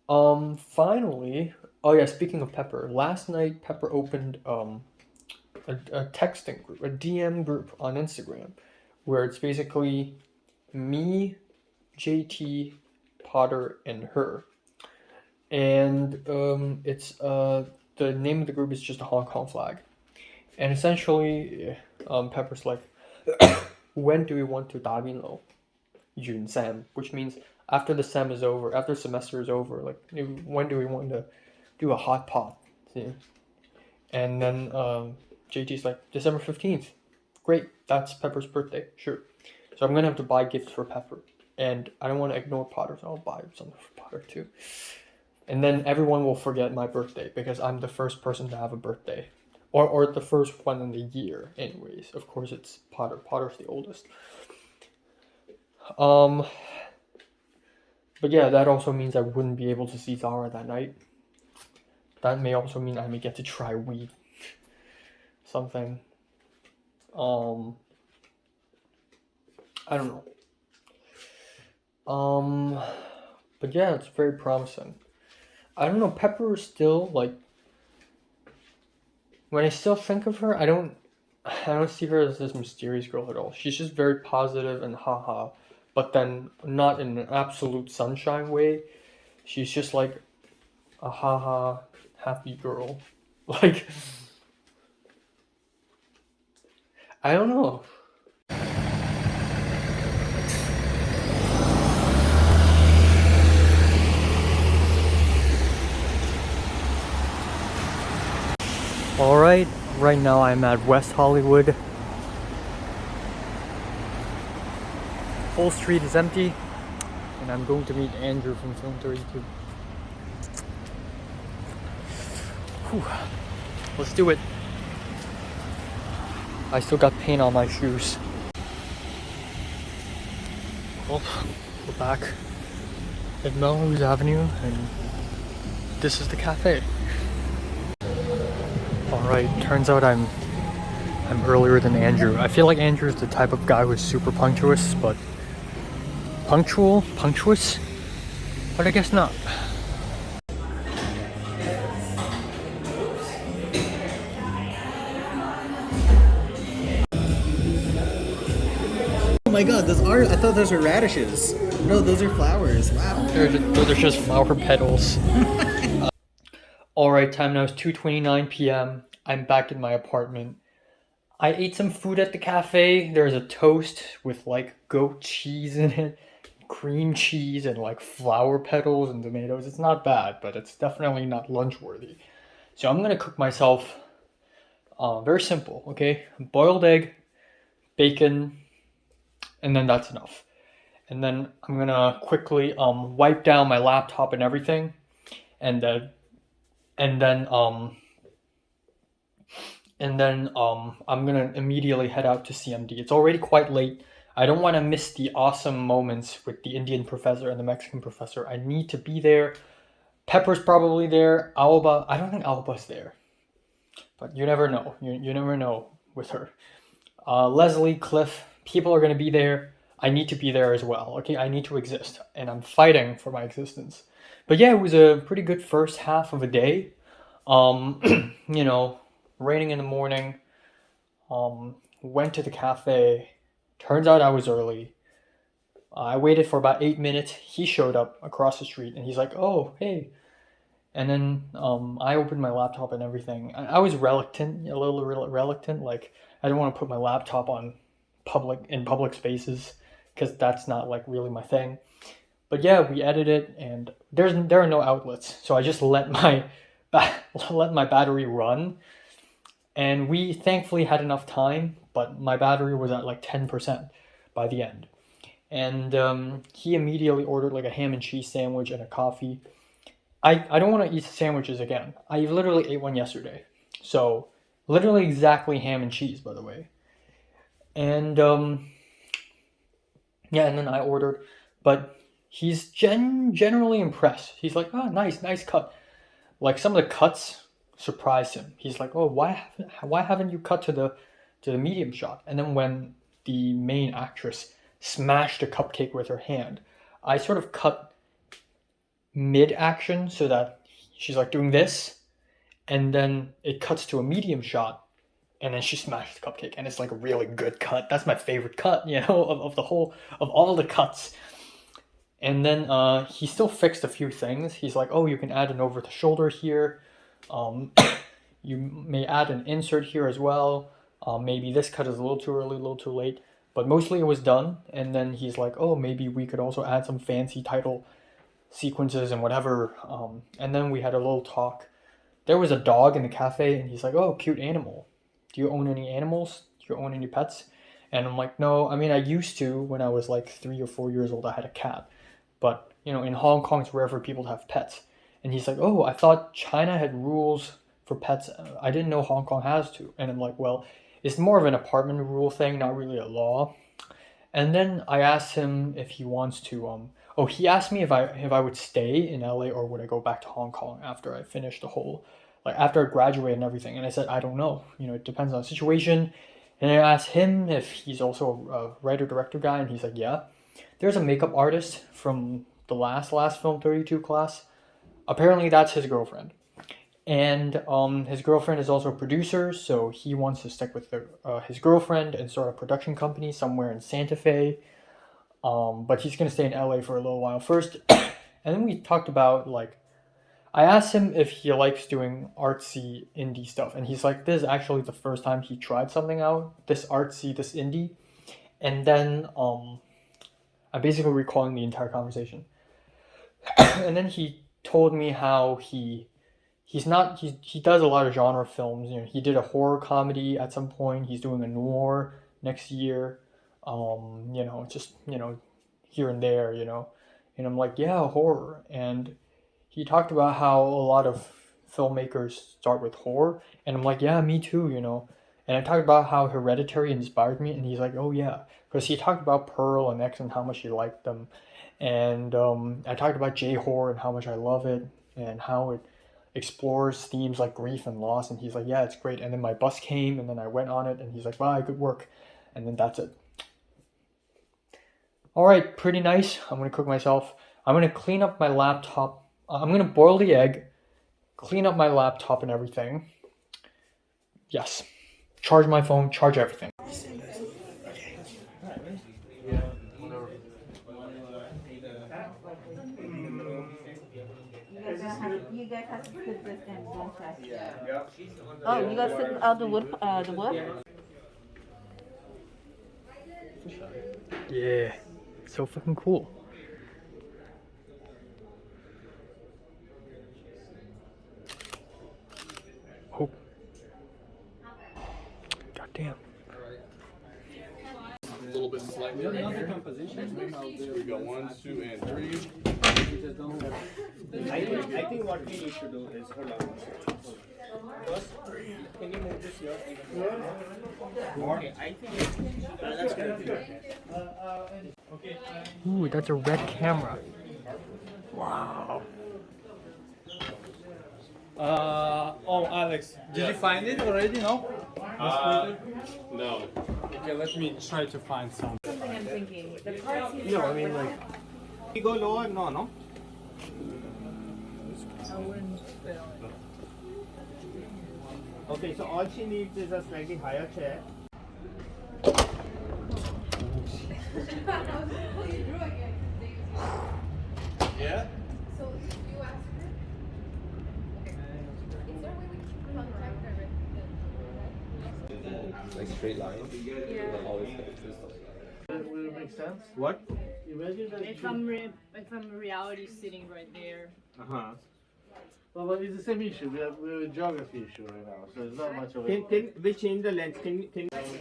Finally, oh yeah, speaking of Pepper, last night Pepper opened a texting group, a DM group on Instagram, where it's basically me, JT, Potter, and her. And it's the name of the group is just a Hong Kong flag. And essentially, Pepper's like, when do we want to 打邊爐? Yun Sam, which means after the semester is over, like when do we want to do a hot pot? See? And then JT's like, December 15th. Great, that's Pepper's birthday, sure. So I'm gonna have to buy gifts for Pepper. And I don't want to ignore Potter, so I'll buy something for Potter too. And then everyone will forget my birthday because I'm the first person to have a birthday. Or the first one in the year, anyways. Of course it's Potter. Potter's the oldest. But yeah, that also means I wouldn't be able to see Zara that night. That may also mean I may get to try weed. Something. I don't know. But yeah, it's very promising. I don't know, Pepper is still like, when I still think of her, I don't see her as this mysterious girl at all. She's just very positive and haha, but then not in an absolute sunshine way. She's just like a haha happy girl. Like, I don't know. Alright, right now I'm at West Hollywood. Whole street is empty, and I'm going to meet Andrew from Film 32. Whew. Let's do it. I still got paint on my shoes. Well, we're back at Melrose Avenue, and this is the cafe. Alright, turns out I'm earlier than Andrew. I feel like Andrew's the type of guy who's super punctuous, but punctuous? But I guess not. Oh my god, those are, I thought those were radishes. No, those are flowers. Wow. Those are just flower petals. Alright, time now is 2:29 p.m. I'm back in my apartment. I ate some food at the cafe. There's a toast with like goat cheese in it, cream cheese, and like flower petals and tomatoes. It's not bad, but it's definitely not lunch worthy. So I'm gonna cook myself very simple, okay? Boiled egg, bacon, and then that's enough. And then I'm gonna quickly wipe down my laptop and everything, and then I'm gonna immediately head out to CMD. It's already quite late. I don't want to miss the awesome moments with the Indian professor and the Mexican professor. I need to be there. Pepper's probably there. Alba, I don't think Alba's there, but you never know. You never know with her. Leslie, Cliff, people are gonna be there. I need to be there as well. Okay, I need to exist, and I'm fighting for my existence. But yeah, it was a pretty good first half of a day. You know, raining in the morning. Went to the cafe. Turns out I was early. I waited for about 8 minutes. He showed up across the street, and he's like, "Oh, hey." And then I opened my laptop and everything. I was reluctant, a little reluctant. Like, I don't want to put my laptop in public spaces, because that's not like really my thing. But yeah, we edited, and there are no outlets, so I just let my battery run, and we thankfully had enough time. But my battery was at like 10% by the end, and he immediately ordered like a ham and cheese sandwich and a coffee. I don't want to eat sandwiches again. I literally ate one yesterday, so literally exactly ham and cheese, by the way. And yeah, and then I ordered, but he's generally impressed. He's like, oh, nice cut. Like some of the cuts surprised him. He's like, oh, why haven't you cut to the medium shot? And then when the main actress smashed a cupcake with her hand, I sort of cut mid action so that she's like doing this, and then it cuts to a medium shot, and then she smashed the cupcake, and it's like a really good cut. That's my favorite cut, you know, of all the cuts. And then he still fixed a few things. He's like, oh, you can add an over the shoulder here. You may add an insert here as well. Maybe this cut is a little too early, a little too late, but mostly it was done. And then he's like, oh, maybe we could also add some fancy title sequences and whatever. And then we had a little talk. There was a dog in the cafe, and he's like, oh, cute animal. Do you own any animals? Do you own any pets? And I'm like, no, I mean, I used to when I was like 3 or 4 years old. I had a cat. But, you know, in Hong Kong, it's rare for people to have pets. And he's like, oh, I thought China had rules for pets. I didn't know Hong Kong has to. And I'm like, well, it's more of an apartment rule thing, not really a law. And then I asked him if he wants to, he asked me if I would stay in LA or would I go back to Hong Kong after I finished the whole, like after I graduated and everything. And I said, I don't know. You know, it depends on the situation. And I asked him if he's also a writer-director guy, and he's like, yeah. There's a makeup artist from the last Film 32 class. Apparently that's his girlfriend. And his girlfriend is also a producer, so he wants to stick with his girlfriend and start a production company somewhere in Santa Fe. But he's going to stay in LA for a little while first. And then we talked about, like, I asked him if he likes doing artsy indie stuff. And he's like, this is actually the first time he tried something out. This artsy, this indie. And then I'm basically recalling the entire conversation. And then he told me how he does a lot of genre films. You know, he did a horror comedy at some point. He's doing a noir next year. You know, just, you know, here and there, you know. And I'm like, yeah, horror. And he talked about how a lot of filmmakers start with horror. And I'm like, yeah, me too, you know. And I talked about how Hereditary inspired me. And he's like, oh, yeah. Because he talked about Pearl and X and how much he liked them. And I talked about J-horror and how much I love it. And how it explores themes like grief and loss. And he's like, yeah, it's great. And then my bus came and then I went on it. And he's like, bye, good work. And then that's it. All right, pretty nice. I'm going to cook myself. I'm going to clean up my laptop. I'm going to boil the egg, clean up my laptop and everything. Yes. Charge my phone, charge everything. You guys have to put this in one side. Yeah. Oh, you guys took out the wood? Yeah, so fucking cool. Oh. God damn. A little bit slightly. We go 1, 2, and 3. I think what we need to do is hold on. First, can you move this here? Okay, I think that's good. Okay. Ooh, that's a red camera. Wow. Alex, did you find it already? No? No. Okay, let me try to find some. Something I'm thinking. The parts he's No, I mean like. We go lower? No. Okay, so all she needs is a slightly higher chair. Yeah? So you asked her? Okay. Is there a way we can contact her? Like straight lines. Yeah. Always it make sense? What? Imagine that. If I'm reality sitting right there. Uh-huh. Well, but it's the same issue. We have a geography issue right now, so it's not much of a. Can we change the lens? Can We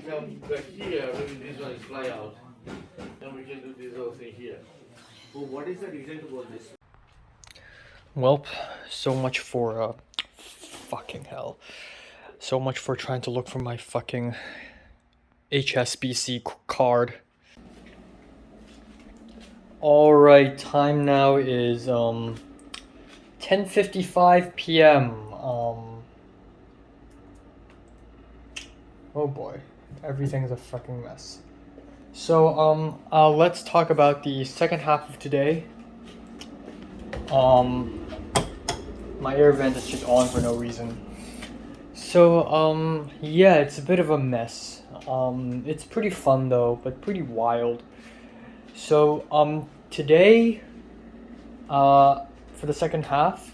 come back here, maybe this one is fly out. Then we can do this whole thing here. Well, what is the reason to go this? Well, so much for fucking hell. So much for trying to look for my fucking HSBC card. Alright, time now is 10:55 p.m. Oh boy, everything's a fucking mess. So let's talk about the second half of today. My air vent is just on for no reason. So yeah, it's a bit of a mess. It's pretty fun though, but pretty wild. So today, for the second half,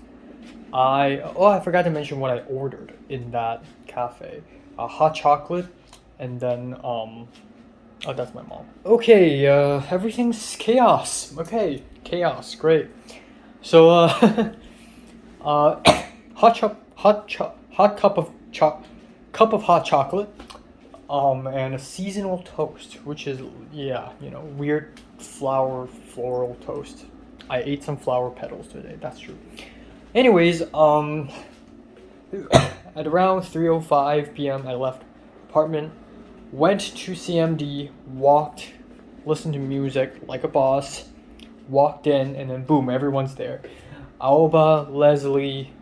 I forgot to mention what I ordered in that cafe. Hot chocolate, and then oh, that's my mom. Okay, everything's chaos. Okay, chaos, great. So hot cup of hot chocolate, and a seasonal toast, which is, yeah, you know, weird floral toast. I ate some flower petals today, that's true. Anyways, at around 3:05 p.m. I left apartment, went to CMD, walked, listened to music like a boss, walked in, and then boom, everyone's there. Aoba, Leslie,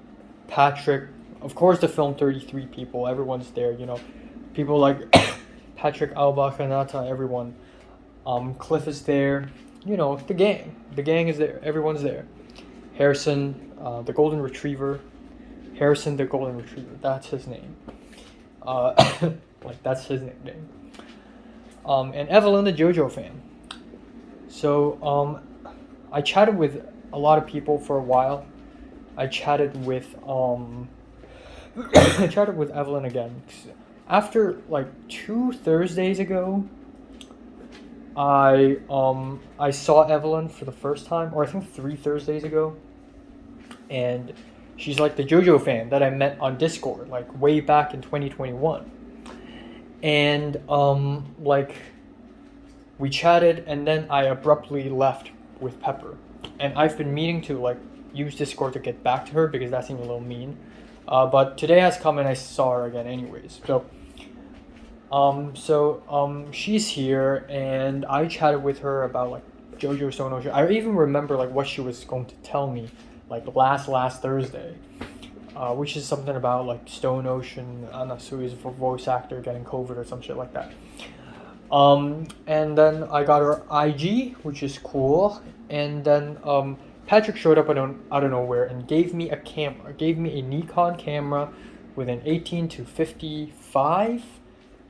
Patrick, of course the Film 33 people, everyone's there, you know. People like Patrick, Aoba, Kanata, everyone. Cliff is there, you know, the gang is there, everyone's there. Harrison, the golden retriever. Harrison the golden retriever, that's his name. Like, that's his nickname. And Evelyn the JoJo fan. So, I chatted with a lot of people for a while. I chatted with I chatted with Evelyn again. After like 2 Thursdays ago, I saw Evelyn for the first time, or I think 3 Thursdays ago, and she's like the JoJo fan that I met on Discord, like way back in 2021. And like, we chatted, and then I abruptly left with Pepper. And I've been meaning to like use Discord to get back to her because that seemed a little mean. But today has come and I saw her again anyways. So she's here, and I chatted with her about like JoJo Stone Ocean. I even remember like what she was going to tell me like last Thursday, which is something about like Stone Ocean, Anasui's voice actor getting COVID or some shit like that. And then I got her IG, which is cool. And then Patrick showed up out of nowhere and gave me a camera. Gave me a Nikon camera with an 18 to 55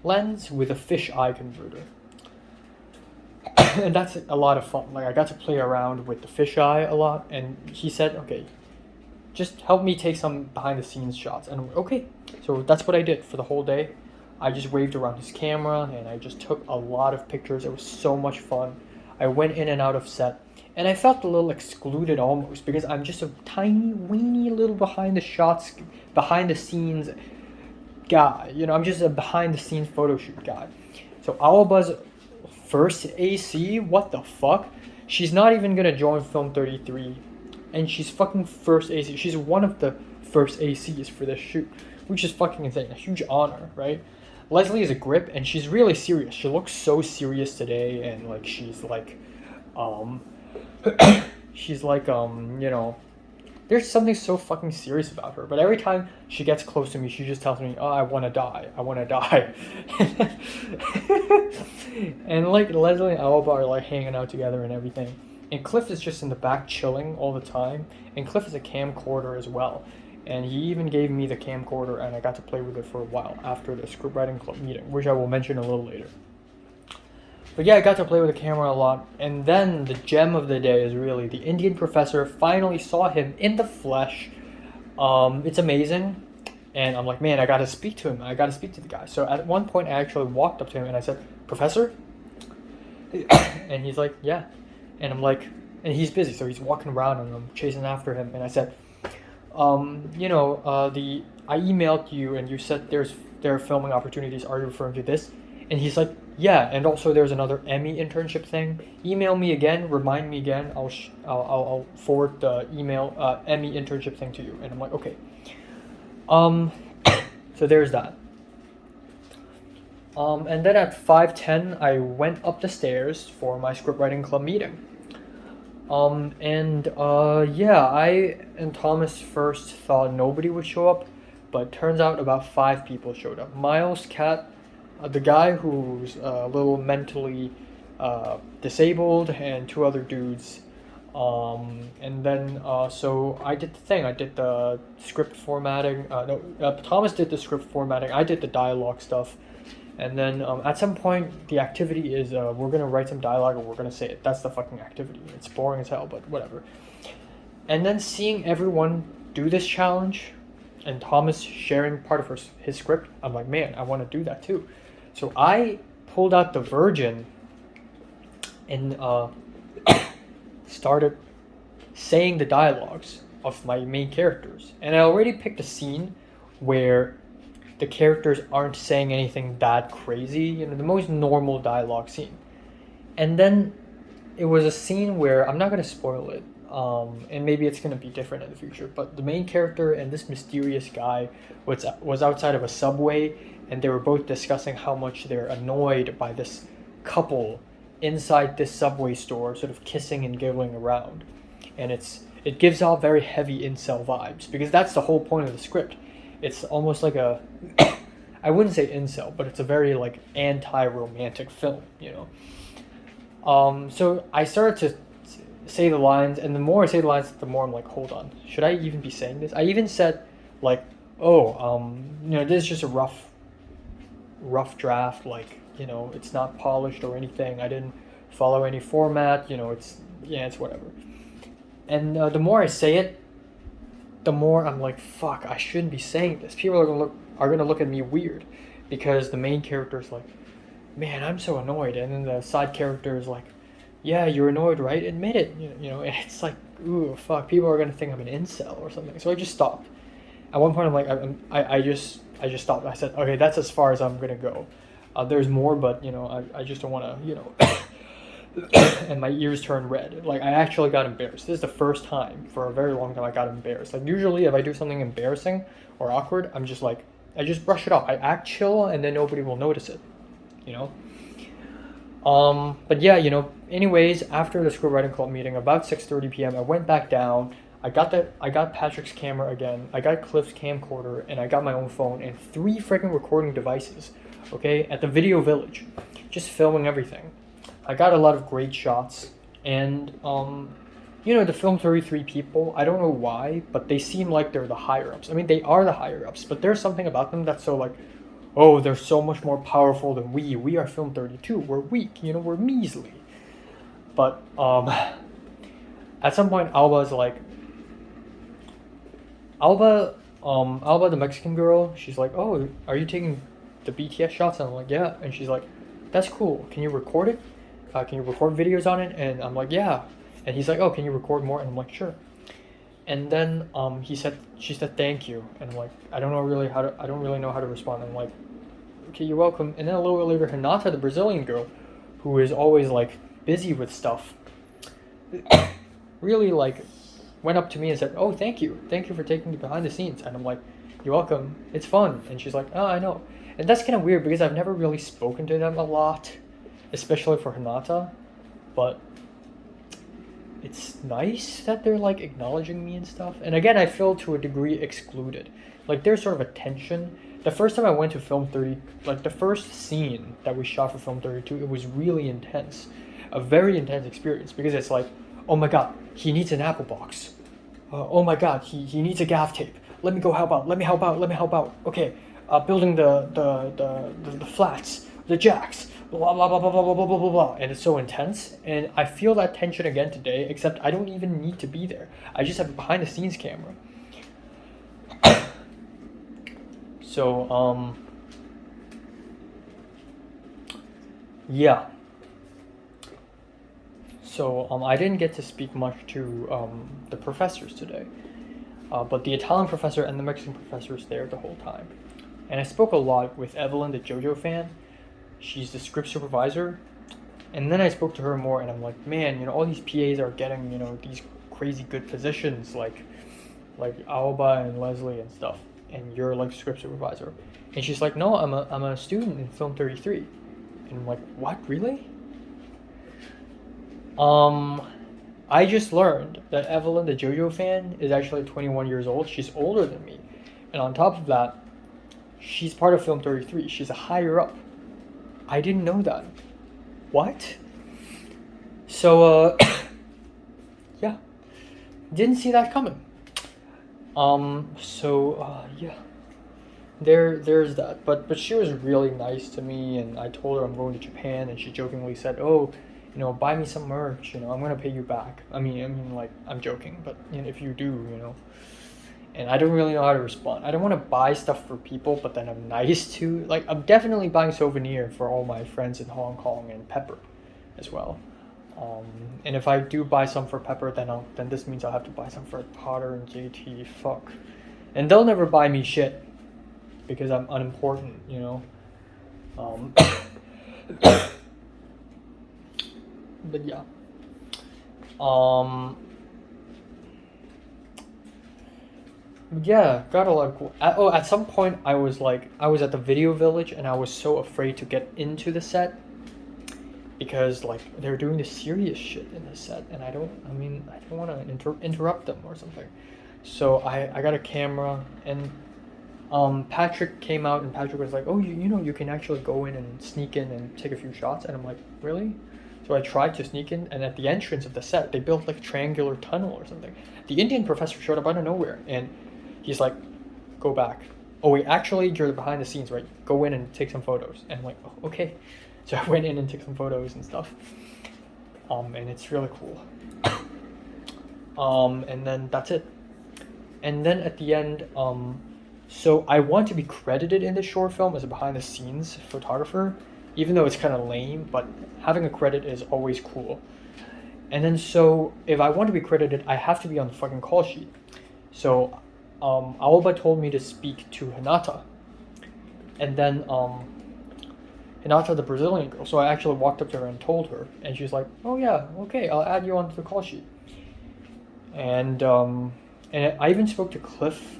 lens with a fisheye converter. And that's a lot of fun. Like, I got to play around with the fisheye a lot. And he said, okay, just help me take some behind the scenes shots. And okay, so that's what I did for the whole day. I just waved around his camera and I just took a lot of pictures. It was so much fun. I went in and out of set, and I felt a little excluded almost because I'm just a tiny, weeny little behind the scenes guy. You know, I'm just a behind the scenes photo shoot guy. So Aoba's first AC, what the fuck? She's not even gonna join Film 33, and she's fucking first AC. She's one of the first ACs for this shoot, which is fucking insane. A huge honor, right? Leslie is a grip, and she's really serious. She looks so serious today, and like she's like, she's like, you know, there's something so fucking serious about her. But every time she gets close to me, she just tells me, "Oh, I want to die. I want to die." And like Leslie and Aoba are like hanging out together and everything. And Cliff is just in the back chilling all the time. And Cliff is a camcorder as well. And he even gave me the camcorder, and I got to play with it for a while after the scriptwriting club meeting, which I will mention a little later. But yeah, I got to play with the camera a lot. And then the gem of the day is really the Indian professor. Finally saw him in the flesh. It's amazing. And I'm like, man, I got to speak to him. I got to speak to the guy. So at one point, I actually walked up to him and I said, "Professor, And he's like, yeah. And I'm like, and he's busy, so he's walking around and I'm chasing after him. And I said, you know, I emailed you and you said there are filming opportunities. Are you referring to this? And he's like, yeah. And also there's another Emmy internship thing. Email me again. Remind me again. I'll forward the email Emmy internship thing to you. And I'm like, okay. So there's that. And then at 5:10, I went up the stairs for my script writing club meeting. Yeah, I and Thomas first thought nobody would show up, but turns out about 5 people showed up. Miles, Kat, the guy who's a little mentally disabled, and 2 other dudes. And then, so I did the thing. I did the script formatting. Thomas did the script formatting. I did the dialogue stuff. And then at some point, the activity is we're going to write some dialogue and we're going to say it. That's the fucking activity. It's boring as hell, but whatever. And then seeing everyone do this challenge and Thomas sharing part of his script, I'm like, man, I want to do that too. So I pulled out the Virgin and started saying the dialogues of my main characters. And I already picked a scene where the characters aren't saying anything that crazy, you know, the most normal dialogue scene. And then it was a scene where, I'm not going to spoil it, and maybe it's going to be different in the future, but the main character and this mysterious guy was outside of a Subway, and they were both discussing how much they're annoyed by this couple inside this Subway store, sort of kissing and giggling around. And it gives off very heavy incel vibes, because that's the whole point of the script. It's almost like a, I wouldn't say incel, but it's a very like anti-romantic film, you know. So I started to say the lines, and the more I say the lines, the more I'm like, hold on, should I even be saying this? I even said like, oh, you know, this is just a rough draft, like, you know, it's not polished or anything. I didn't follow any format, you know, it's whatever. And the more I say it, the more I'm like, fuck, I shouldn't be saying this. People are gonna look at me weird, because the main character is like, man, I'm so annoyed, and then the side character is like, yeah, you're annoyed, right? Admit it, you know. And it's like, ooh, fuck, people are gonna think I'm an incel or something. So I just stopped. At one point, I'm like, I just stopped. I said, okay, that's as far as I'm gonna go. There's more, but you know, I just don't want to, you know. And my ears turned red. Like, I actually got embarrassed. This is the first time for a very long time I got embarrassed. Like, usually if I do something embarrassing or awkward, I'm just like, I just brush it off. I act chill, and then nobody will notice it, you know? But yeah, you know, anyways, after the script writing club meeting, about 6:30 p.m., I went back down. I got Patrick's camera again. I got Cliff's camcorder, and I got my own phone and 3 freaking recording devices, okay, at the Video Village, just filming everything. I got a lot of great shots, and you know, the Film 33 people, I don't know why, but they seem like they're the higher-ups. I mean, they are the higher-ups, but there's something about them that's so like, oh, they're so much more powerful than we. We are Film 32. We're weak, you know, we're measly. But at some point, Alba's like, Alba, the Mexican girl, she's like, oh, are you taking the BTS shots? And I'm like, yeah. And she's like, that's cool. Can you record it? Can you record videos on it? And I'm like, yeah. And he's like, oh, can you record more? And I'm like, sure. And then she said thank you. And I'm like, I don't really know how to respond. I'm like, okay, you're welcome. And then a little bit later, Hinata, the Brazilian girl, who is always like busy with stuff, really like went up to me and said, oh, thank you for taking me behind the scenes. And I'm like, you're welcome, it's fun. And she's like, oh, I know. And that's kind of weird, because I've never really spoken to them a lot, especially for Hinata, but it's nice that they're like acknowledging me and stuff. And again, I feel to a degree excluded. Like, there's sort of a tension. The first time I went to Film 30, like the first scene that we shot for Film 32, it was really intense. A very intense experience, because it's like, oh my god, he needs an apple box. Oh my god, he needs a gaff tape. Let me help out. Okay, building the flats, the jacks, blah blah blah blah blah blah blah blah blah. And it's so intense, and I feel that tension again today, except I don't even need to be there. I just have a behind the scenes camera. So yeah. So I didn't get to speak much to the professors today, but the Italian professor and the Mexican professor was there the whole time, and I spoke a lot with Evelyn, the JoJo fan. She's the script supervisor, and then I spoke to her more, and I'm like, man, you know, all these PAs are getting, you know, these crazy good positions like Alba and Leslie and stuff, and you're like script supervisor. And she's like, no, I'm a student in Film 33. And I'm like, what, really? I just learned that Evelyn, the JoJo fan, is actually 21 years old. She's older than me. And on top of that, she's part of Film 33. She's a higher up. I didn't know that. What? So, yeah. Didn't see that coming. Yeah. There's that. But she was really nice to me, and I told her I'm going to Japan, and she jokingly said, oh, you know, buy me some merch, you know, I'm gonna pay you back. I mean, like, I'm joking, but you know, if you do, you know. And I don't really know how to respond. I don't want to buy stuff for people, but then I'm nice to. Like, I'm definitely buying souvenir for all my friends in Hong Kong and Pepper as well. And if I do buy some for Pepper, then this means I'll have to buy some for Potter and JT. Fuck. And they'll never buy me shit because I'm unimportant, you know. But yeah. Yeah, got a lot of cool. At some point I was at the Video Village, and I was so afraid to get into the set because like they're doing the serious shit in the set, and I don't want to interrupt them or something. So I got a camera, and Patrick came out, and Patrick was like, oh, you know, you can actually go in and sneak in and take a few shots. And I'm like, really? So I tried to sneak in, and at the entrance of the set, they built like a triangular tunnel or something. The Indian professor showed up out of nowhere, and he's like, go back. Oh wait, actually, you're behind the scenes, right? Go in and take some photos. And I'm like, oh, okay. So I went in and took some photos and stuff. And it's really cool. And then that's it. And then at the end, so I want to be credited in this short film as a behind the scenes photographer, even though it's kind of lame, but having a credit is always cool. And then so if I want to be credited, I have to be on the fucking call sheet. So Aoba told me to speak to Hinata. And then Hinata, the Brazilian girl, so I actually walked up to her and told her, and she's like, oh yeah, okay, I'll add you onto the call sheet. And I even spoke to Cliff.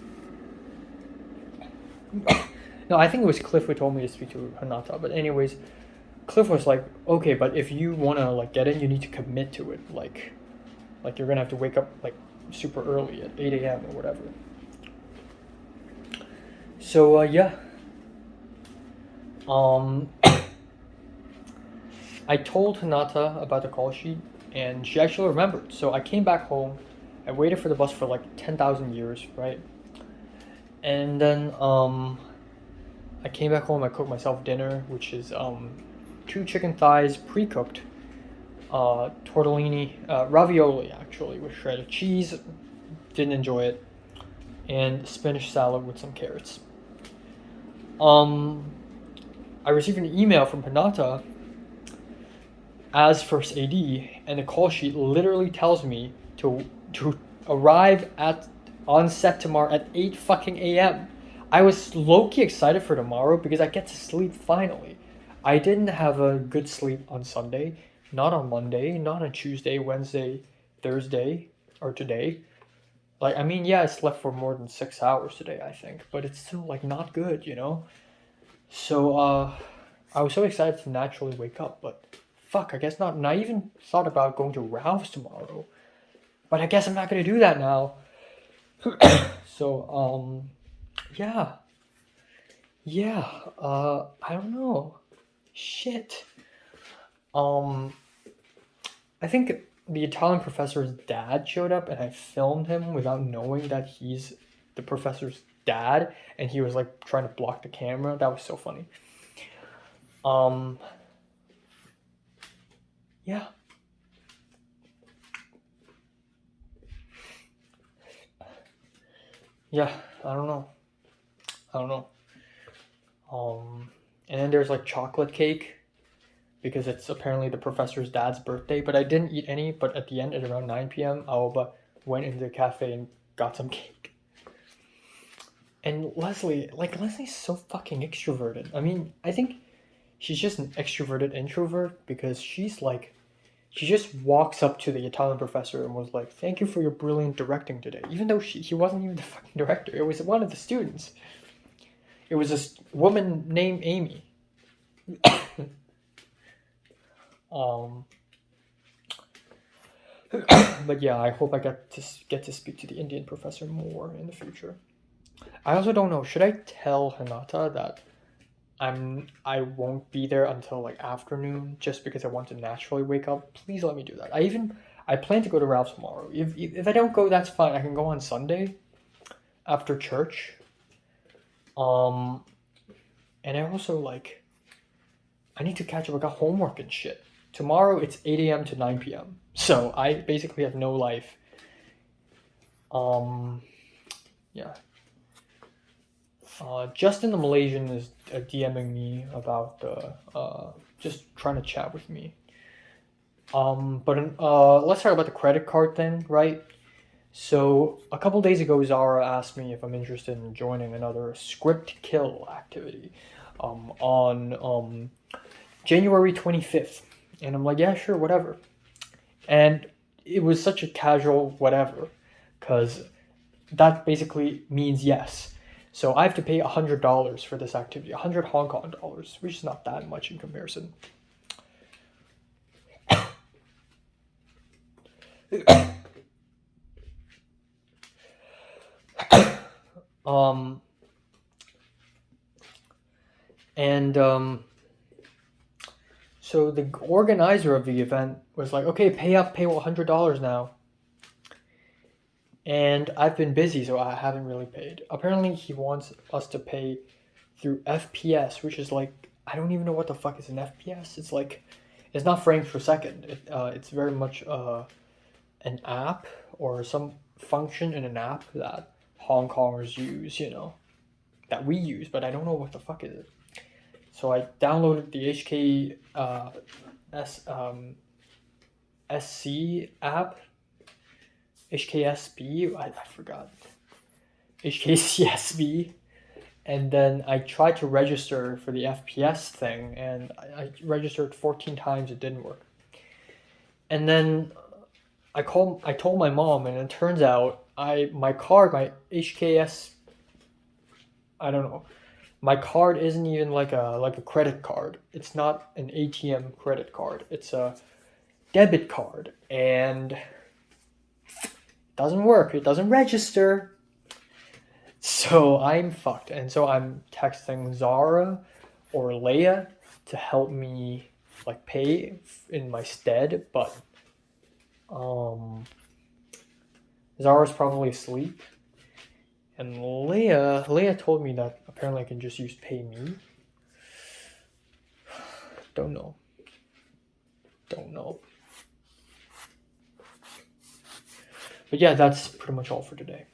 No, I think it was Cliff who told me to speak to Hinata. But anyways, Cliff was like, okay, but if you want to like get in, you need to commit to it. Like you're gonna have to wake up like super early at 8 a.m. or whatever. So yeah. I told Hinata about the call sheet, and she actually remembered. So I came back home. I waited for the bus for like 10,000 years, right? And then I came back home. I cooked myself dinner, which is 2 chicken thighs pre-cooked, tortellini, ravioli actually with shredded cheese. Didn't enjoy it, and spinach salad with some carrots. I received an email from Hinata as first AD, and the call sheet literally tells me to arrive on set tomorrow at 8 fucking a.m. I was low-key excited for tomorrow because I get to sleep finally. I didn't have a good sleep on Sunday, not on Monday, not on Tuesday, Wednesday, Thursday, or today. Like, I mean, yeah, I slept for more than 6 hours today, I think, but it's still, like, not good, you know? So, I was so excited to naturally wake up, but fuck, I guess not. And I even thought about going to Ralph's tomorrow, but I guess I'm not gonna do that now. So, yeah, I don't know, shit. I think the Italian professor's dad showed up, and I filmed him without knowing that he's the professor's dad, and he was like trying to block the camera. That was so funny. Yeah. Yeah, I don't know. And then there's like chocolate cake, because it's apparently the professor's dad's birthday. But I didn't eat any. But at the end, at around 9 p.m., Aoba went into the cafe and got some cake. And Leslie's so fucking extroverted. I mean, I think she's just an extroverted introvert because she just walks up to the Italian professor and was like, "Thank you for your brilliant directing today," even though he wasn't even the fucking director. It was one of the students. It was a woman named Amy. But yeah, I hope I get to speak to the Indian professor more in the future. I also don't know, should I tell Hinata that I won't be there until like afternoon just because I want to naturally wake up? Please let me do that. I plan to go to Ralph's tomorrow. If I don't go, that's fine. I can go on Sunday after church. And I also I need to catch up. I got homework and shit. Tomorrow it's 8 a.m. to 9 p.m. So I basically have no life. Yeah. Justin the Malaysian is DMing me about just trying to chat with me. But let's talk about the credit card thing, right? So a couple days ago, Zara asked me if I'm interested in joining another script kill activity on January 25th. And I'm like, yeah, sure, whatever. And it was such a casual whatever, because that basically means yes. So I have to pay $100 for this activity, 100 Hong Kong dollars, which is not that much in comparison. So the organizer of the event was like, okay, pay $100 now. And I've been busy, so I haven't really paid. Apparently, he wants us to pay through FPS, which is I don't even know what the fuck is an FPS. It's not frames per second. It's very much an app or some function in an app that Hong Kongers use, that we use, but I don't know what the fuck is it. So I downloaded the SC app. HKSB, I forgot. HKCSB. And then I tried to register for the FPS thing, and I registered 14 times, it didn't work. And then I told my mom, and it turns out my HKS, I don't know, my card isn't even like a credit card. It's not an ATM credit card. It's a debit card, and it doesn't work. It doesn't register. So I'm fucked. And so I'm texting Zara or Leia to help me pay in my stead, but Zara's probably asleep. And Leia told me that apparently I can just use PayMe. Don't know. But yeah, that's pretty much all for today.